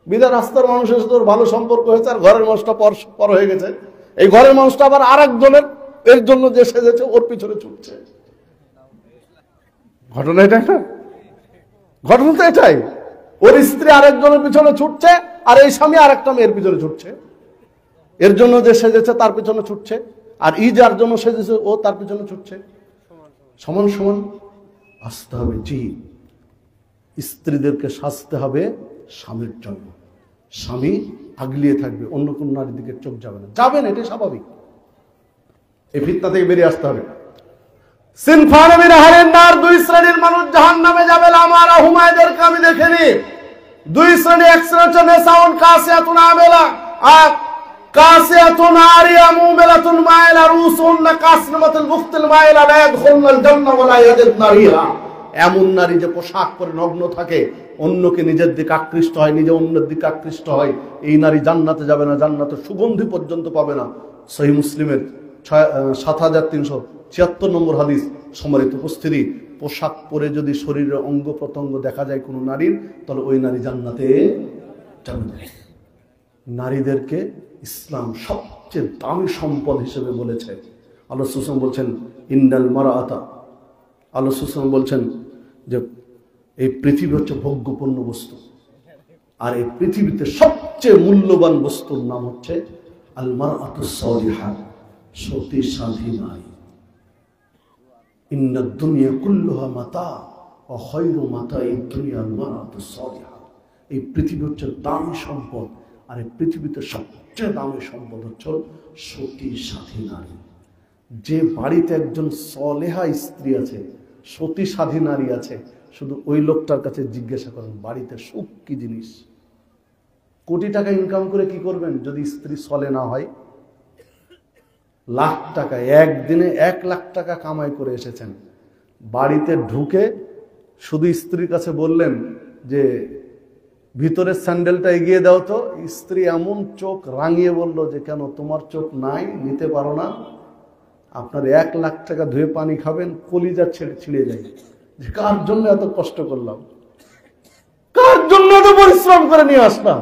বিদায় রাস্তার মানুষের সাথে ভালো সম্পর্ক হয়েছে, আর ঘরের মানুষটা পর হয়ে গেছে। এই ঘরের মানুষটা আবার আরেকজনের, এর জন্য যে সেজেছে ওর পিছনে ছুটছে। ঘটনা এটা না? ঘটনা তো এটাই। ওর স্ত্রী আরেকজনের পিছনে ছুটছে, আর এই স্বামী আরেকটা মেয়ের পিছনে ছুটছে। এর জন্য যে সেজেছে তার পিছনে ছুটছে, আর যার জন্য সেজেছে ও তার পিছনে ছুটছে। সমান সমান আসতে হবে। জি, স্ত্রীদেরকে সাজতে হবে স্বামীর জন্য। স্বামী আগলিয়ে থাকবে, অন্য কোন নারীর দিকে চোখ যাবে না। যাবেন, এটাই স্বাভাবিক। এই ফিতনা থেকে বেরিয়ে আসতে হবে। সিনফান মিন আহলিন নার, 2 শ্রেণীর মানুষ জাহান্নামে যাবে। আমার হুমায়দেরকে আমি দেখিনি। 2 শ্রেণী, এক শ্রেণী হচ্ছে নেসাউন কাসিয়াতুন আমেলা, আর কাসিয়াতুন আরিয়া মুমিলাতুন মাইলা রুসুন কাসনামাতুল বুখতুল মাইলা লা ইয়াদখুলুল জান্নাহ ওয়া লা ইয়াজিদনা রিহা। এমন নারী যে পোশাক পরে নগ্ন থাকে, অন্যকে নিজের দিকে আকৃষ্ট হয়, নিজে অন্যের দিকে আকৃষ্ট হয়, এই নারী জান্নাতে যাবে না, জান্নাতের সুগন্ধি পর্যন্ত পাবে না। সহিহ মুসলিমের 7376 নম্বর হাদিস। সম্মানিত উপস্থিতি, পোশাক পরে যদি শরীরের অঙ্গ প্রত্যঙ্গ দেখা যায় কোনো নারীর, তাহলে ওই নারী জান্নাতে যাবে না। নারীদেরকে ইসলাম সবচেয়ে দামি সম্পদ হিসেবে বলেছে। আল্লাহ সুবহানাহু বলছেন ইন্নাল মারআতা, আল্লাহ সুবহানাহু বলছেন যে এই পৃথিবী হচ্ছে ভোগ্যপূর্ণ বস্তু, আর এই পৃথিবীতে সবচেয়ে মূল্যবান বস্তুর নাম হচ্ছে আল মারআতুস সালিহা, সতী সাধী নারী। ইন্নাদ দুনিয়া কুল্লুহা মাতা ওয়া খায়রু মাতাইদ দুনিয়া আল মারআতুস সালিহা। এই পৃথিবী হচ্ছে দামি সম্পদ, আর এই পৃথিবীতে সবচেয়ে দামি সম্পদ হচ্ছে সতী সাধী নারী। যে বাড়িতে একজন সলেহা স্ত্রী আছে, সতী সাধী নারী আছে, শুধু ওই লোকটার কাছে জিজ্ঞাসা করেন বাড়িতে সুখ কি জিনিস। কোটি টাকা ইনকাম করে কি করবেন যদি স্ত্রী সলে না হয়? লাখ টাকা, একদিনে 1 লাখ টাকা কামাই করে এসেছেন, বাড়িতে ঢুকে শুধু স্ত্রীর কাছে বললেন যে ভিতরের স্যান্ডেলটা এগিয়ে দাও তো, স্ত্রী এমন চোখ রাঙিয়ে বলল যে কেন তোমার চোখ নাই, নিতে পারো না? আপনার 1 লাখ টাকা ধুয়ে পানি খাবেন, কলিজা ছিঁড়ে যায় যে কার জন্য এত কষ্ট করলাম, কার জন্য এত পরিশ্রম করে নিয়ে আসলাম।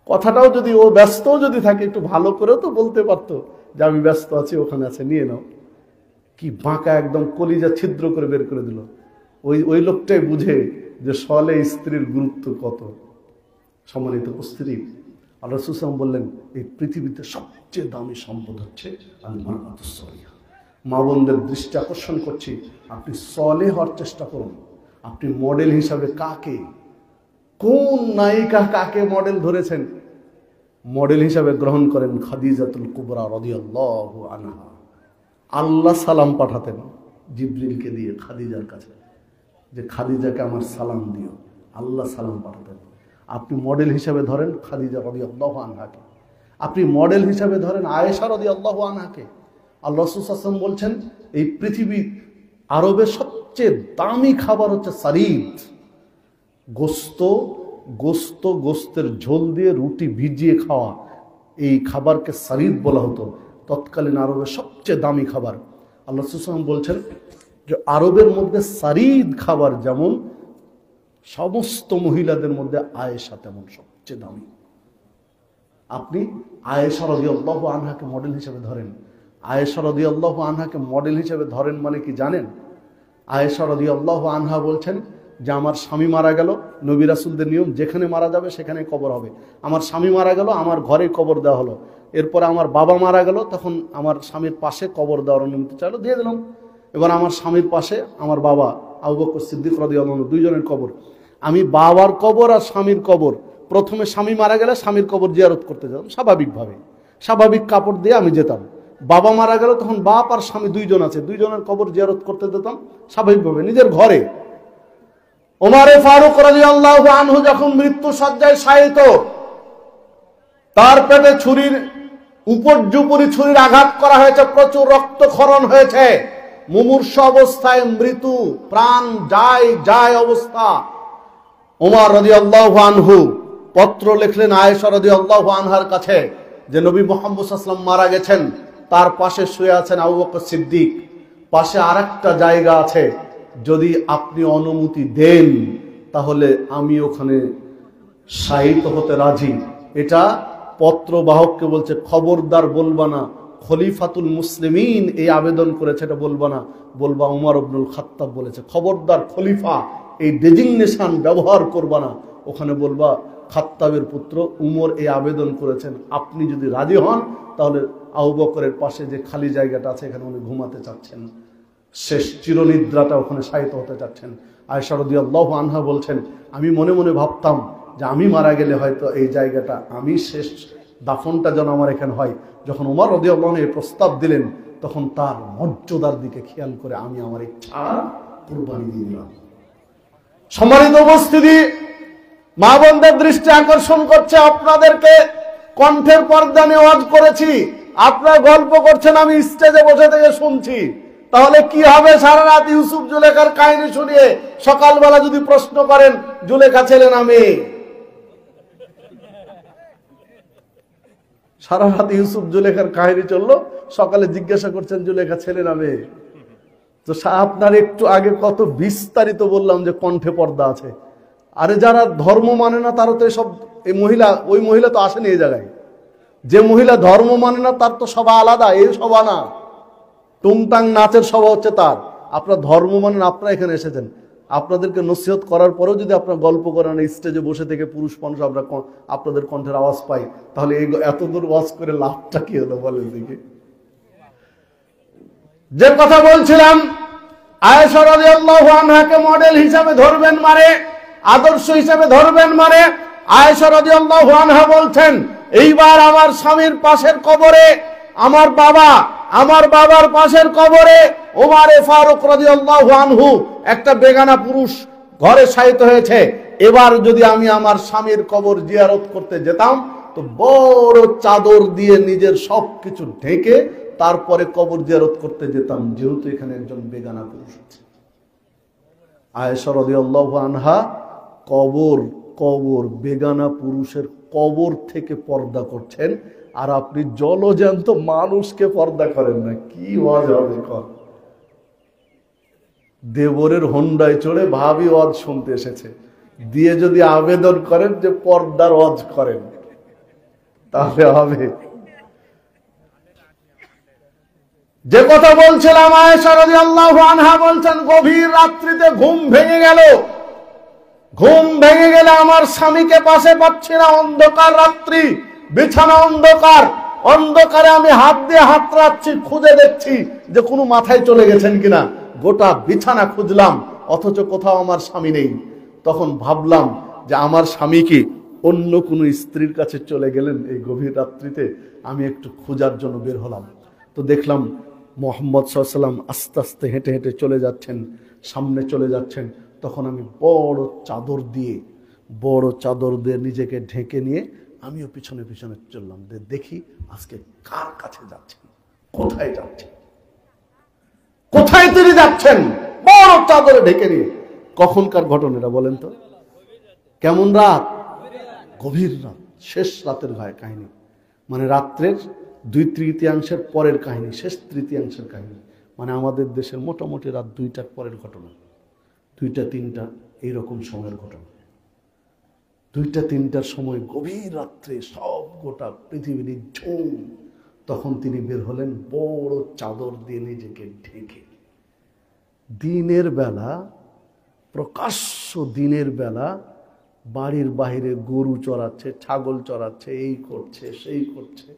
কথাটাও যদি ও ব্যস্ত যদি থাকে একটু ভালো করে তো বলতে পারতো যে আমি ব্যস্ত আছি, ওখানে আছে নিয়ে নাও। কি বাঁকা একদম কলিজা ছিদ্র করে বের করে দিল। ওই লোকটাই বুঝে যে সলে স্ত্রীর গুরুত্ব কত। সম্মানিত উপস্থিতি, আল্লাহ রাসূল সাল্লাল্লাহু আলাইহি ওয়াসাল্লাম বললেন এই পৃথিবীতে সবচেয়ে দামি সম্পদ হচ্ছে আল মারআতুস সালিহা। মা বোনদের দৃষ্টি আকর্ষণ করছি, আপনি সলেহ হওয়ার চেষ্টা করুন। আপনি মডেল হিসাবে কাকে, কোন নায়িকা কাকে মডেল ধরেছেন, মডেল হিসাবে গ্রহণ করেন খাদিজাতুল কুবরা রাদিয়াল্লাহু আনহা। আল্লাহ সালাম পাঠাতেন জিবরিলকে দিয়ে খাদিজার কাছে যে খাদিজাকে আমার সালাম দিও, আল্লাহ সালাম পাঠাতেন। আপনি মডেল হিসাবে ধরেন খাদিজা রাদিয়াল্লাহু আনহাকে, আপনি মডেল হিসাবে ধরেন আয়েশা রাদিয়াল্লাহু আনহাকে। আল্লাহ রাসূল সাল্লাল্লাহু আলাইহি ওয়াসাল্লাম বলছেন এই পৃথিবী আরবের সবচেয়ে দামি খাবার হচ্ছে সারিদ, গোস্তের ঝোল দিয়ে রুটি ভিজিয়ে খাওয়া, এই খাবারকে সারিদ বলা হতো। তৎকালীন আরবের সবচেয়ে দামি খাবার। আল্লাহ রাসূল সাল্লাল্লাহু আলাইহি ওয়াসাল্লাম বলছেন যে আরবের মধ্যে সারিদ খাবার যেমন, সমস্ত মহিলাদের মধ্যে আয়েশা তেমন সবচেয়ে দামি। আপনি আয়েশা রাদিয়াল্লাহু আনহাকে মডেল হিসেবে ধরেন। আয়েশা রাদিয়াল্লাহু আনহাকে মডেল হিসেবে ধরেন মানে কি জানেন? আয়েশা রাদিয়াল্লাহু আনহা বলছেন যে আমার স্বামী মারা গেল, নবী রাসূলদের নিয়ম যেখানে মারা যাবে সেখানে কবর হবে। আমার স্বামী মারা গেল, আমার ঘরে কবর দেওয়া হলো। এরপরে আমার বাবা মারা গেল, তখন আমার স্বামীর পাশে কবর দেওয়ার অনুমতি চাইলো, দিয়ে দিলাম। এবার আমার স্বামীর পাশে আমার বাবা আবু বকর সিদ্দিক রাদিয়াল্লাহু আনহু, দুইজনের কবর। আমি বাবার কবর আর স্বামীর কবর, প্রথমে স্বামী মারা গেলে স্বামীর কবর জিয়ারত করতে যেতাম স্বাভাবিকভাবে, স্বাভাবিক কাপড় দিয়ে আমি যেতাম। বাবা মারা গেল তখন বাপ আর স্বামী দুইজন আছে, দুইজনের কবর জিয়ারত করতে যেতাম স্বাভাবিকভাবে নিজের ঘরে। ওমর ফারুক রাদিয়াল্লাহু আনহু যখন মৃত্যু শয্যায় শায়িত, তার পেটে ছুরির উপর্যুপরি ছুরির আঘাত করা হয়েছে, প্রচুর রক্তক্ষরণ হয়েছে, মুমূর্ষ অবস্থায়, মৃত্যু প্রাণ যায় অবস্থা। ওমর রাদিয়াল্লাহু আনহু পত্র লিখলেন আয়েশা রাদিয়াল্লাহু আনহার কাছে যে নবী মুহাম্মদ সাল্লাল্লাহু আলাইহি ওয়াসাল্লাম মারা গেছেন, তার পাশে শুয়ে আছেন আবু বকর সিদ্দিক, পাশে আরেকটা জায়গা আছে, যদি আপনি অনুমতি দেন তাহলে আমি ওখানে শায়িত হতে রাজি। এটা পত্রবাহককে বলছে খবরদার বলবা না, খলিফাতুল মুসলিমিন এই আবেদন করেছে, এটা বলবা না, বলবা উমর ইবনুল খাত্তাব বলেছে। খবরদার খলিফা এই ডেজিগনেশন ব্যবহার করবা না, ওখানে বলবা খাত্তাবের পুত্র উমর এই আবেদন করেছেন, আপনি যদি রাজি হন তাহলে আবু বকরের পাশে যে খালি জায়গাটা আছে এখানে উনি ঘুমাতে চাচ্ছেন, শেষ চিরনিদ্রাটা ওখানে শায়িত হতে চাচ্ছেন। আয়েশা রাদিয়াল্লাহু আনহা বলছেন আমি মনে মনে ভাবতাম যে আমি মারা গেলে হয়তো এই জায়গাটা, আমি শেষ দাফনটা যেন আমার এখানে হয়। যখন ওমর রাদিয়াল্লাহু আনহু এই প্রস্তাব দিলেন তখন তার মর্যাদার দিকে খেয়াল করে আমি আমার ইচ্ছা কুরবানি দিয়ে দিলাম। সম্মানিত উপস্থিতি, মা বোনদের দৃষ্টি আকর্ষণ করছে, আপনাদেরকে কণ্ঠের পর্দা নিয়ে ওয়াজ করেছি, আপনারা গল্প করছেন, আমি স্টেজে বসে থেকে শুনছি। তাহলে কি হবে সারা রাত ইউসুফ জুলেখার কাহিনী শুনিয়ে সকালবেলা যদি প্রশ্ন করেন জুলেখা ছেলে না মেয়ে? সারা রাত ইউসুফ জুলেখার কাহিনী চললো, সকালে জিজ্ঞাসা করছেন জুলেখা ছেলে না মেয়ে? তো আপনার একটু আগে কত বিস্তারিত বললাম যে কণ্ঠে পর্দা আছে, আরে যারা ধর্ম মানে না তারও তো সব, ওই মহিলা তো আসেনি এই জায়গায়। যে মহিলা ধর্ম মানে না তার তো সভা আলাদা, এই সভা না। টুংটাং নাচের সভা হচ্ছে তার। আপনার ধর্ম মানেন, আপনারা এখানে এসেছেন, আপনাদেরকে নসিহত করার পরেও যদি আপনার গল্প করেন স্টেজে বসে থেকে পুরুষ মানুষ আমরা আপনাদের কণ্ঠের আওয়াজ পাই, তাহলে এই এত দূর ওয়াজ করে লাভটা কি হলো বলেন দেখি। যে কথা বলছিলাম, আয়েশা রাদিয়াল্লাহু আনহাকে মডেল হিসাবে ধরবেন মানে, আদর্শ হিসাবে ধরবেন মানে, আয়েশা রাদিয়াল্লাহু আনহা বলছেন, এইবার আমার স্বামীর পাশের কবরে আমার বাবার পাশের কবরে ওমরে ফারুক রাদিয়াল্লাহু আনহু একটা বেগানা পুরুষ ঘরে শায়িত হয়েছে। এবার যদি আমি আমার স্বামীর কবর জিয়ারত করতে যেতাম তো বড় চাদর দিয়ে নিজের সবকিছু ঢেকে তারপরে কবর জিয়ারত করতে যেতাম, যেহেতু এখানে একজন বেগানা পুরুষ আছে। আয়েশা রাদিয়াল্লাহু আনহা কবর বেগানা পুরুষের কবর থেকে পর্দা করছেন, আর আপনি জলজ্যান্ত মানুষকে পর্দা করেন না। কি ওয়াজ হবে কর? দেবরের হোন্ডায় চড়ে ভাবি ওয়াজ শুনতে এসেছে, দিয়ে যদি আবেদন করেন যে পর্দার ওয়াজ করেন তাহলে হবে। যে কথা বলছিলাম, আয়েশা রাদিয়াল্লাহু আনহা বলছেন, গভীর রাত্রিতে ঘুম ভেঙে গেলে আমার স্বামীকে পাশে পাচ্ছি না। অন্ধকার রাত্রি, বিছানা অন্ধকারে আমি হাত দিয়ে হাতড়াচ্ছি, খুঁজে দেখছি যে কোনো মাথায় চলে গেছেন কিনা। গোটা বিছানা খুঁজলাম, অথচ কোথাও আমার স্বামী নেই। তখন ভাবলাম যে আমার স্বামী কি অন্য কোনো স্ত্রীর কাছে চলে গেলেন এই গভীর রাত্রিতে। আমি একটু খোঁজার জন্য বের হলাম, তো দেখলাম মুহাম্মদ সাল্লাল্লাহু আলাইহি ওয়াসাল্লাম আস্তে আস্তে হেঁটে হেঁটে চলে যাচ্ছেন, সামনে চলে যাচ্ছেন। তখন আমি বড় চাদর দিয়ে নিজেকে ঢেকে নিয়ে আমিও পিছনে পিছনে চললাম, দেখি আজকে কার কাছে যাচ্ছেন, কোথায় তিনি যাচ্ছেন, বড় চাদরে ঢেকে নিয়ে। কখনকার ঘটনাটা বলেন তো? কেমন রাত? গভীর রাত, শেষ রাতের কাহিনী, মানে রাত্রের 2/3 পরের কাহিনী, শেষ তৃতীয়াংশের কাহিনী। মানে আমাদের দেশের মোটামুটি রাত 2টার পরের ঘটনা, 2টা-3টা এইরকম সময়ের ঘটনা। 2টা-3টার সময় গভীর রাত্রে সব গোটা পৃথিবী নিঝুম। তখন তিনি বের হলেন বড় চাদর দিয়ে নিজেকে ঢেকে। দিনের বেলা, প্রকাশ্য দিনের বেলা বাড়ির বাইরে গরু চড়াচ্ছে, ছাগল চড়াচ্ছে, এই করছে সেই করছে,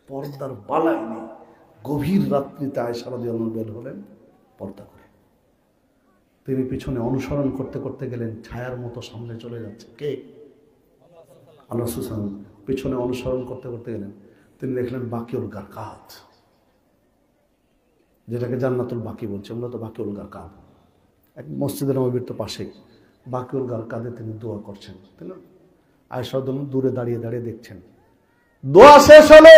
পর্দার বালাই নেই। গভীর রাত্রিতে আয়েশা রাদিয়াল্লাহু আনহা বের হলেন পর্দা করে। তিনি পিছনে অনুসরণ করতে করতে গেলেন, ছায়ার মতো সামনে চলে যাচ্ছে কে? আল্লাহ রাসূল সাল্লাল্লাহু আলাইহি ওয়াসাল্লাম। পিছনে অনুসরণ করতে করতে গেলেন, তিনি দেখলেন বাকিউল গারকাত, যেটাকে জান্নাতুল বাকি বলছে, আমরা তো বাকিউল গারকাত, এক মসজিদে নববীর তো পাশেই। বাকিউল গারকাতে তিনি দোয়া করছেন। তিনি আয়েশা রাদিয়াল্লাহু আনহা দূরে দাঁড়িয়ে দাঁড়িয়ে দেখছেন। দোয়া শেষ হলো,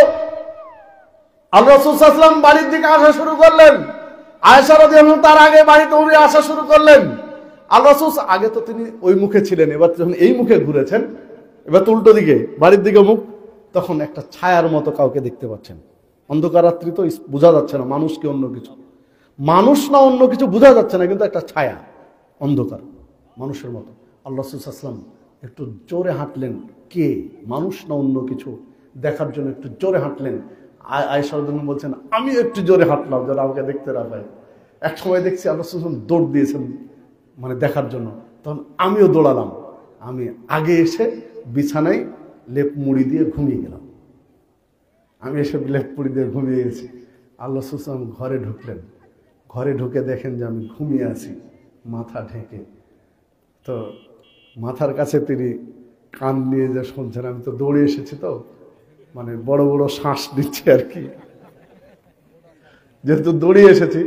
আল্লাহ রাসূল সাল্লাল্লাহু আলাইহি ওয়াসাল্লাম বাড়ির দিকে আসা শুরু করলেন। আয়েশা রাদিয়াল্লাহু আনহা তার আগে বাড়িতে উড়ে আসা শুরু করলেন। আল্লাহ রাসূল আগে তো তিনি ওই মুখে ছিলেন, এবার যখন এই মুখে ঘুরেছেন, এবার তো উল্টো দিকে বাড়ির দিকে মুখ, তখন একটা ছায়ার মতো কাউকে দেখতে পাচ্ছেন। অন্ধকার রাত্রি তো বোঝা যাচ্ছে না মানুষ কি অন্য কিছু, মানুষ না অন্য কিছু বোঝা যাচ্ছে না, কিন্তু একটা ছায়া, অন্ধকার মানুষের মতো। আল্লাহ রাসূল সাল্লাল্লাহু আলাইহি ওয়াসাল্লাম একটু জোরে হাঁটলেন, কে মানুষ না অন্য কিছু দেখার জন্য একটু জোরে হাঁটলেন। আয়েশা রাদিয়াল্লাহু আনহা বলছেন, আমি একটু জোরে হাঁটলাম যেন আমাকে দেখতে না পায়। এক সময় দেখছি আল্লাহ রাসূল সাল্লাল্লাহু আলাইহি ওয়াসাল্লাম দৌড় দিয়েছেন মানে দেখার জন্য, তখন আমিও দৌড়ালাম। আমি আগে এসে বিছানায় লেপ মুড়ি দিয়ে ঘুমিয়ে গেলাম। আমি এসে লেপ মুড়ি দিয়ে ঘুমিয়ে গেছি। আল্লাহ রাসূল সাল্লাল্লাহু আলাইহি ওয়াসাল্লাম ঘরে ঢুকলেন, ঘরে ঢুকে দেখেন যে আমি ঘুমিয়ে আছি মাথা ঢেকে। তো মাথার কাছে তিনি কান নিয়ে যা শুনছেন, আমি তো দৌড়ে এসেছি, তো মানে বড় বড় শ্বাস নিচ্ছি আর কি, যেহেতু দৌড়িয়ে এসেছি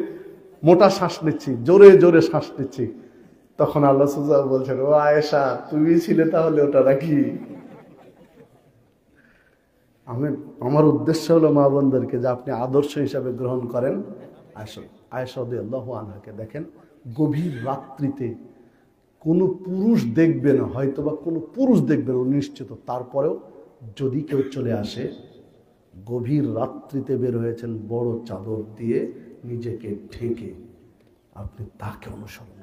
মোটা শ্বাস নিচ্ছি, জোরে জোরে শ্বাস নিচ্ছি। তখন আল্লাহ রাসূল সাল্লাল্লাহু আলাইহি ওয়াসাল্লাম বলছেন, ও আয়েশা তুমি ছিলে তাহলে ওটা নাকি? আমার উদ্দেশ্য হলো মা বোনদেরকে যে আপনি আদর্শ হিসাবে গ্রহণ করেন আয়েশা রাদিয়াল্লাহু আনহাকে। দেখেন গভীর রাত্রিতে কোনো পুরুষ দেখবে না, হয়তোবা কোনো পুরুষ দেখবে না নিশ্চিত, তারপরেও যদি কেউ চলে আসে, গভীর রাত্রিতে বের হয়েছেন বড় চাদর দিয়ে নিজেকে ঢেকে, আপনি তাকে অনুসরণ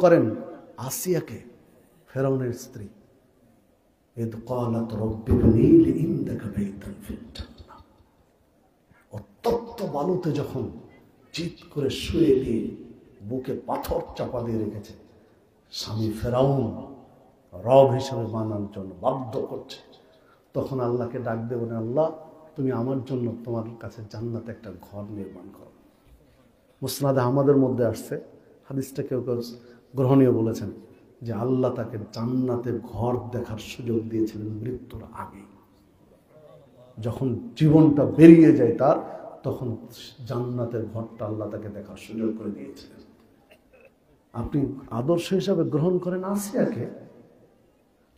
করেন। আসিয়াকে, ফেরাউনের স্ত্রী, ইদ ক্বালাত রাব্বি ইবনি লি ইনদাকা বাইতান ফিল জান্নাহ, অত্যন্ত বালুতে যখন চিৎ করে শুয়ে দিয়ে বুকে পাথর চাপা দিয়ে রেখেছে, স্বামী ফেরাউন রব হিসেবে মানার জন্য বাধ্য করছে, তখন আল্লাহকে ডাক দেবেন, আল্লাহ তুমি আমার জন্য তোমার কাছে জান্নাতে একটা ঘর নির্মাণ করো। মুসনাদে আমাদের মধ্যে আসছে, হাদিসটা কেউ কেউ গ্রহণীয় বলেছেন যে আল্লাহ তাকে জান্নাতে ঘর দেখার সুযোগ দিয়েছিলেন মৃত্যুর আগে। যখন জীবনটা বেরিয়ে যায় তার, তখন জান্নাতের ঘরটা আল্লাহ তাকে দেখার সুযোগ করে দিয়েছিলেন। আপনি আদর্শ হিসাবে গ্রহণ করেন আসিয়াকে,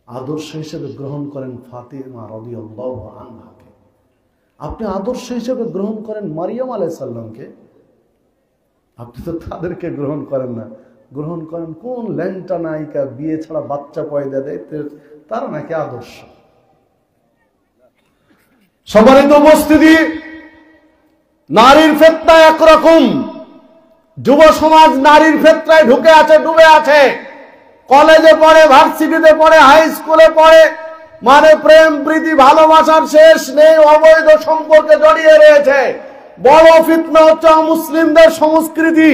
আদর্শ হিসেবে গ্রহণ করেন ফাতিমা রাদিয়াল্লাহু আনহাকে, আপনি আদর্শ হিসেবে গ্রহণ করেন মারিয়াম আলাইহিস সালামকে। আপনি তো তাদেরকে গ্রহণ করেন না, গ্রহণ করেন কোন ল্যাংটা নায়িকা বিয়ে ছাড়া বাচ্চা পয়দা দেয়, তারা নাকি আদর্শ। সম্মানিত উপস্থিতি, নারীর ফেতনা একরকম, যুব সমাজ নারীর ফেতনায় ঢুকে আছে, ডুবে আছে। কলেজে পড়ে, ভার্সিটিতে পড়ে, হাই স্কুলে পড়ে, মানে প্রেম প্রীতি ভালোবাসার শেষ নেই, অবৈধ সম্পর্কে জড়িয়ে রয়েছে। বড় ফিতনা হচ্ছে মুসলিমদের সংস্কৃতি।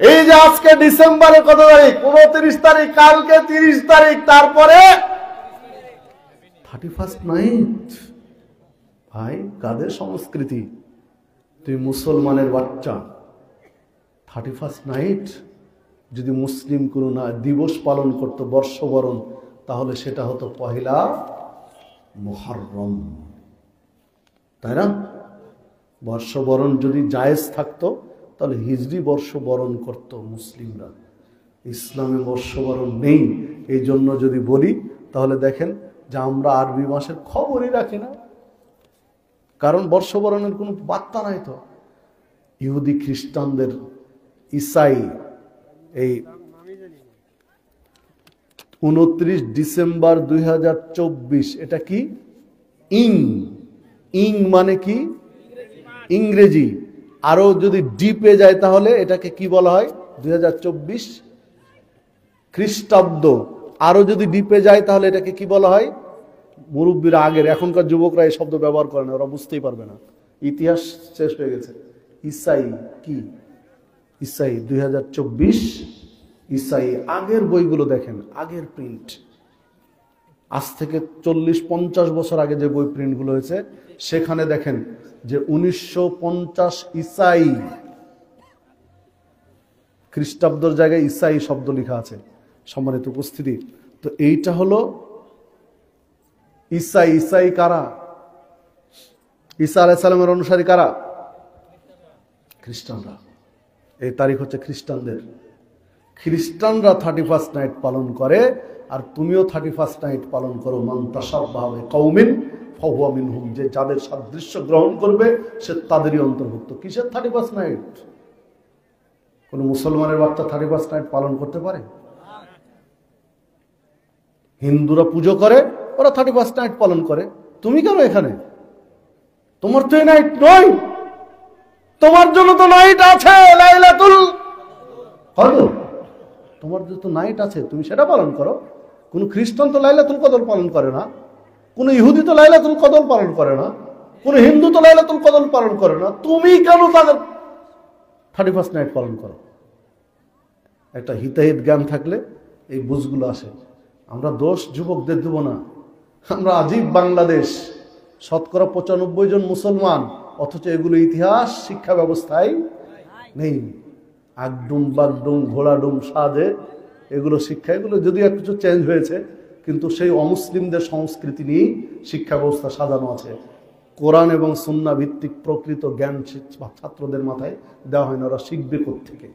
এই যে আজকে ডিসেম্বরের কত তারিখ, 29 তারিখ, কালকে 30 তারিখ, তারপরে 31st নাইট। ভাই কাদের সংস্কৃতি? তুই মুসলমানের বাচ্চা, 31st নাইট যদি মুসলিম কোনো না দিবস পালন করতো, বর্ষবরণ, তাহলে সেটা হতো পহেলা মুহররম, তাই না? বর্ষবরণ যদি জায়েজ থাকতো তাহলে হিজরি বর্ষবরণ করত মুসলিমরা। ইসলামে বর্ষবরণ নেই, এই জন্য যদি বলি তাহলে দেখেন যে আমরা আরবি মাসের খবরই রাখি না, কারণ বর্ষবরণের কোনো বার্তা নাই তো। ইহুদি খ্রিস্টানদের, ঈসাই এই 29 ডিসেম্বর 2024, এটা কি? ইং মানে কি? ইংরেজি। আরো যদি ডিপে যায় তাহলে এটাকে কি বলা হয়? 2024 খ্রিস্টাব্দ। আরো যদি ডিপে যায় তাহলে এটাকে কি বলা হয়? মুরব্বীরা আগের, এখনকার যুবকরা এই শব্দ ব্যবহার করে না, ওরা বুঝতেই পারবে না, ইতিহাস শেষ হয়ে গেছে। ঈসাই কি? ঈসাই 2024 ঈসাই। আগের বইগুলো দেখেন, আগের প্রিন্ট, আজ থেকে 40-50 বছর আগে যে বই প্রিন্টগুলো হয়েছে, সেখানে দেখেন যে 1950 ঈসাই, খ্রিস্টাব্দের জায়গায় ঈসাই শব্দ লেখা আছে। সম্মানিত উপস্থিতি, তো এইটা হলো ঈসাই। ঈসাই কারা? ঈসা আলাইহিস সালামের অনুসারী কারা? খ্রিস্টানরা। এই তারিখ হচ্ছে খ্রিস্টানদের। খ্রিস্টানরা 31st নাইট পালন করে, আর তুমিও 31st নাইট পালন করো। মান তাশাব্বাহা বিকাউমিন ফাহুয়া মিনহুম, যে যাদের সাদৃশ্য গ্রহণ করবে সে তাদেরই অন্তর্ভুক্ত। কিসের 31st নাইট? কোন মুসলমানের বাচ্চা 31st নাইট পালন করতে পারে? হিন্দুরা পুজো করে, ওরা 31st নাইট পালন করে, তুমি কেন এখানে? তোমার তো এই নাইট নয়, তোমার জন্য তো নাইট আছে, লাইলাতুল কদর। তোমার যত নাইট আছে তুমি সেটা পালন করো। কোন খ্রিস্টান তো লাইলাতুল কদর পালন করে না, কোন ইহুদি তো লাইলাতুল কদর পালন করে না, কোন হিন্দু তো লাইলাতুল কদর পালন করে না, তুমি কেন তাদের 31st নাইট পালন করো? একটা হিতাহিত জ্ঞান থাকলে এই বুঝগুলো আসে। আমরা দোষ যুবকদের দেব না। আমরা আজীব বাংলাদেশ, শতকরা 95 জন মুসলমান, অথচ এগুলো ইতিহাস শিক্ষা ব্যবস্থায় নেই। আগডুম বাগডুম ঘোড়াডুম সাজে এগুলো শিক্ষা, এগুলো যদিও কিছু চেঞ্জ হয়েছে, কিন্তু সেই অমুসলিমদের সংস্কৃতি নিয়ে শিক্ষা ব্যবস্থা সাজানো আছে। কোরআন এবং সুন্নাহ ভিত্তিক প্রকৃত জ্ঞান ছাত্রদের মাথায় দেওয়া হয় না, ওরা শিখবে কোত্থেকে?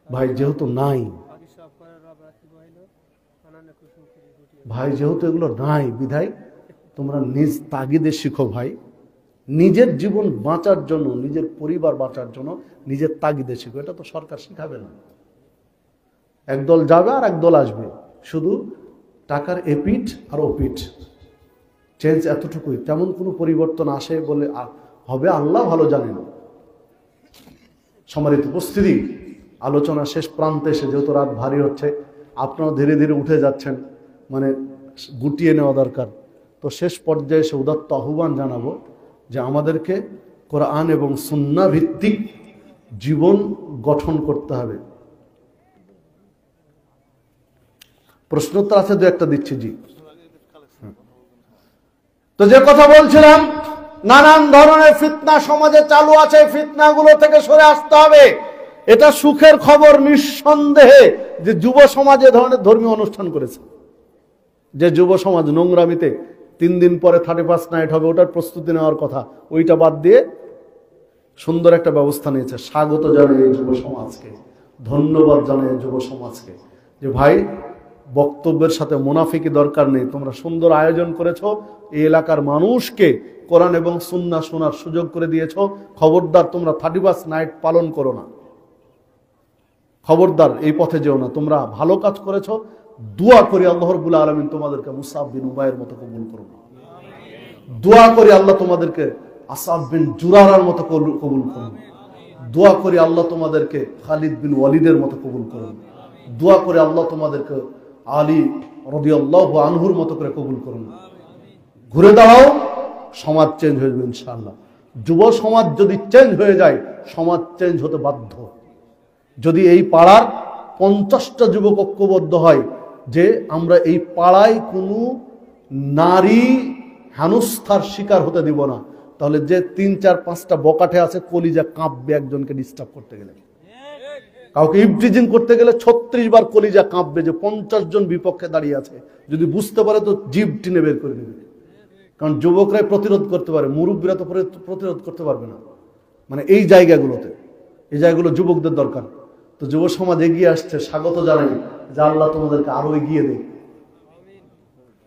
ভাই যেহেতু নাই, ভাই যেহেতু এগুলো নাই, বিধায় তোমরা নিজ তাগিদে শিখো ভাই। নিজের জীবন বাঁচার জন্য, নিজের পরিবার বাঁচার জন্য নিজের তাগিদে শিখো। এটা তো সরকার শিখাবে না। একদল যাবে আর একদল আসবে, শুধু টাকার এপিঠ আর ওপিঠ চেঞ্জ, এতটুকুই। তেমন কোনো পরিবর্তন আসে বলে হবে আল্লাহ ভালো জানেন। সম্মানিত উপস্থিতি, আলোচনা শেষ প্রান্তে এসে, যেহেতু রাত ভারী হচ্ছে, আপনারা ধীরে ধীরে উঠে যাচ্ছেন, মানে গুটিয়ে নেওয়া দরকার। তো শেষ পর্যায়ে এসে উদাত্ত আহ্বান জানাবো যে আমাদেরকে কোরআন এবং সুন্নাহ ভিত্তিক জীবন গঠন করতে হবে। প্রশ্নোত্তর আছে, দু একটা দিচ্ছি। জি, তো যে কথা বলছিলাম, নানান ধরনের ফিতনা সমাজে চালু আছে, ফিতনাগুলো থেকে সরে আসতে হবে। এটা সুখের খবর নিঃসন্দেহে যে যুব সমাজ এ ধরনের ধর্মীয় অনুষ্ঠান করেছে। যে যুব সমাজ নোংরামিতে 3 দিন পরে 31 নাইট হবে, ওটার প্রস্তুতি নেওয়ার কথা, ওইটা বাদ দিয়ে সুন্দর একটা ব্যবস্থা নিয়েছে। স্বাগত জানাই এই যুব সমাজকে, ধন্যবাদ জানাই এই যুব সমাজকে যে ভাই, বক্তব্যের সাথে মুনাফিকি দরকার নেই, তোমরা সুন্দর আয়োজন করেছো, এই এলাকার মানুষকে কোরআন এবং সুন্নাহ শোনার সুযোগ করে দিয়েছো। খবরদার তোমরা 31 নাইট পালন করো না, খবরদার এই পথে যেও না। তোমরা ভালো কাজ করেছো, দোয়া করি আল্লাহ রাব্বুল আলামিন তোমাদেরকে মুসআব বিন উমাইরের মতো কবুল করুন। দোয়া করি আল্লাহ তোমাদেরকে আসআব বিন জুরারার মতো কবুল করুন। দোয়া করি আল্লাহ তোমাদেরকে খালিদ বিন ওয়ালিদের মতো কবুল করুন। দোয়া করে আল্লাহ তোমাদেরকে আলী রাদিয়াল্লাহু আনহুর মতো করে কবুল করুন। ঘুরে দাও, সমাজ চেঞ্জ হয়ে যাবে ইনশাআল্লাহ। যুব সমাজ যদি চেঞ্জ হয়ে যায়, সমাজ চেঞ্জ হতে বাধ্য। যদি এই পাড়ার 50টা যুবক ঐক্যবদ্ধ হয় যে আমরা এই পাড়ায় কোনো নারী হেনস্থার শিকার হতে দিব না, তাহলে যে 3, 4, 5টা বকাটে আছে, কলিজা কাঁপবে একজনকে ডিস্টার্ব করতে গেলে, কাউকে ইভটিজিং করতে গেলে 36 বার কলিজা কাঁপবে যে 50 জন বিপক্ষে দাঁড়িয়ে আছে। যদি বুঝতে পারে তো জিভ টিনে বের করে নেবে, কারণ যুবকরাই প্রতিরোধ করতে পারে, মুরব্বীরা তো প্রতিরোধ করতে পারবে না। মানে এই জায়গাগুলোতে, এই জায়গাগুলো যুবকদের দরকার। তো যুব সমাজ এগিয়ে আসছে, স্বাগত জানাই যে আল্লাহ তোমাদেরকে আরো এগিয়ে দেয়।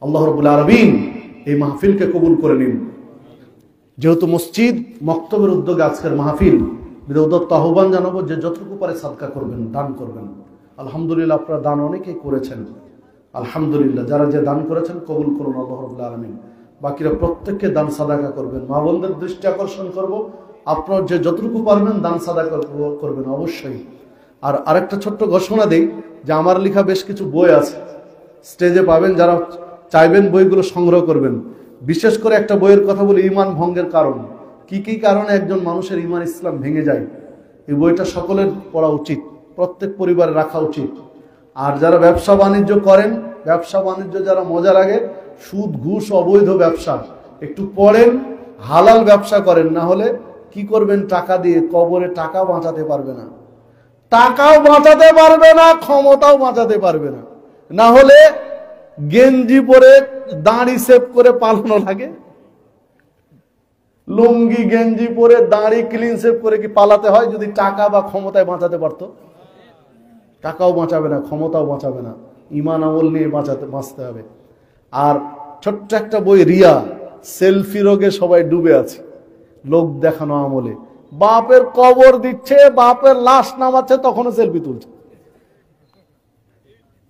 আল্লাহ রাব্বুল আলামিন এই মাহফিলকে কবুল করে নিন। যেহেতু মসজিদ মক্তবের উদ্যোগে আজকের মাহফিল, উদাত্ত আহ্বান জানাবো যে যতটুকু পারে সাদকা করবেন, দান করবেন। আলহামদুলিল্লাহ আপনারা দান অনেকেই করেছেন, আলহামদুলিল্লাহ। যারা যে দান করেছেন কবুল করুন আল্লাহ রাব্বুল আলামিন। বাকিরা প্রত্যেককে দান সাদাকা করবেন। মা বোনদের দৃষ্টি আকর্ষণ করব, আপনারা যে যতটুকু পারবেন দান সাদাকা করবেন অবশ্যই। আর আরেকটা ছোট্ট ঘোষণা দেই যে আমার লেখা বেশ কিছু বই আছে, স্টেজে পাবেন। যারা চাইবেন বইগুলো সংগ্রহ করবেন। বিশেষ করে একটা বইয়ের কথা বলি, ঈমান ভঙ্গের কারণ। কি কি কারণে একজন মানুষের ঈমান ইসলাম ভেঙে যায়, এই বইটা সকলের পড়া উচিত, প্রত্যেক পরিবারে রাখা উচিত। আর যারা ব্যবসা বাণিজ্য করেন, ব্যবসা বাণিজ্য যারা মজা লাগে, সুদ ঘুষ অবৈধ ব্যবসা, একটু পড়েন, হালাল ব্যবসা করেন। না হলে কি করবেন টাকা দিয়ে? কবরে টাকা বাঁচাতে পারবে না, টাকাও বাঁচাতে পারবে না, ক্ষমতাও বাঁচাতে পারবে না। না হলে গেঞ্জি পরে দাড়ি সেভ করে পালানো লাগে, লুঙ্গি গেঞ্জি পরে দাড়ি ক্লিন সেভ করে কি পালাতে হয়? যদি টাকা বা ক্ষমতায় বাঁচাতে পারতো, টাকাও বাঁচাবে না, ক্ষমতাও বাঁচাবে না, ঈমান আমল নিয়ে বাঁচতে হবে। আর ছোট্ট একটা বই, রিয়া, সেলফি রোগে সবাই ডুবে আছে, লোক দেখানো আমলে। বাপের কবর দিচ্ছে, বাপের লাশ নামাচ্ছে, তখনও সেলফি তুলছে।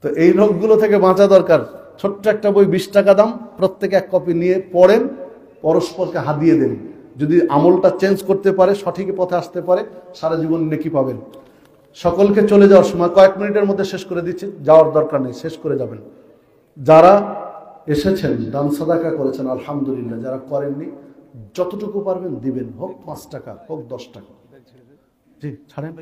তো এই রোগগুলো থেকে বাঁচা দরকার। ছোট্ট একটা বই, 20 টাকা দাম, প্রত্যেকে 1 কপি নিয়ে পড়েন, পরস্পরকে হাদিয়ে দেন। যদি আমলটা চেঞ্জ করতে পারে, সঠিক পথে আসতে পারে, সারা জীবন নেকি পাবেন। সকলকে চলে যাওয়ার সময় কয়েক মিনিটের মধ্যে শেষ করে দিচ্ছি, যাওয়ার দরকার নেই, শেষ করে যাবেন। যারা এসেছেন দান সাদাকা করেছেন আলহামদুলিল্লাহ, যারা করেননি যতটুকু পারবেন দিবেন, হোক 5 টাকা, হোক 10 টাকা। জি ছাড়েন।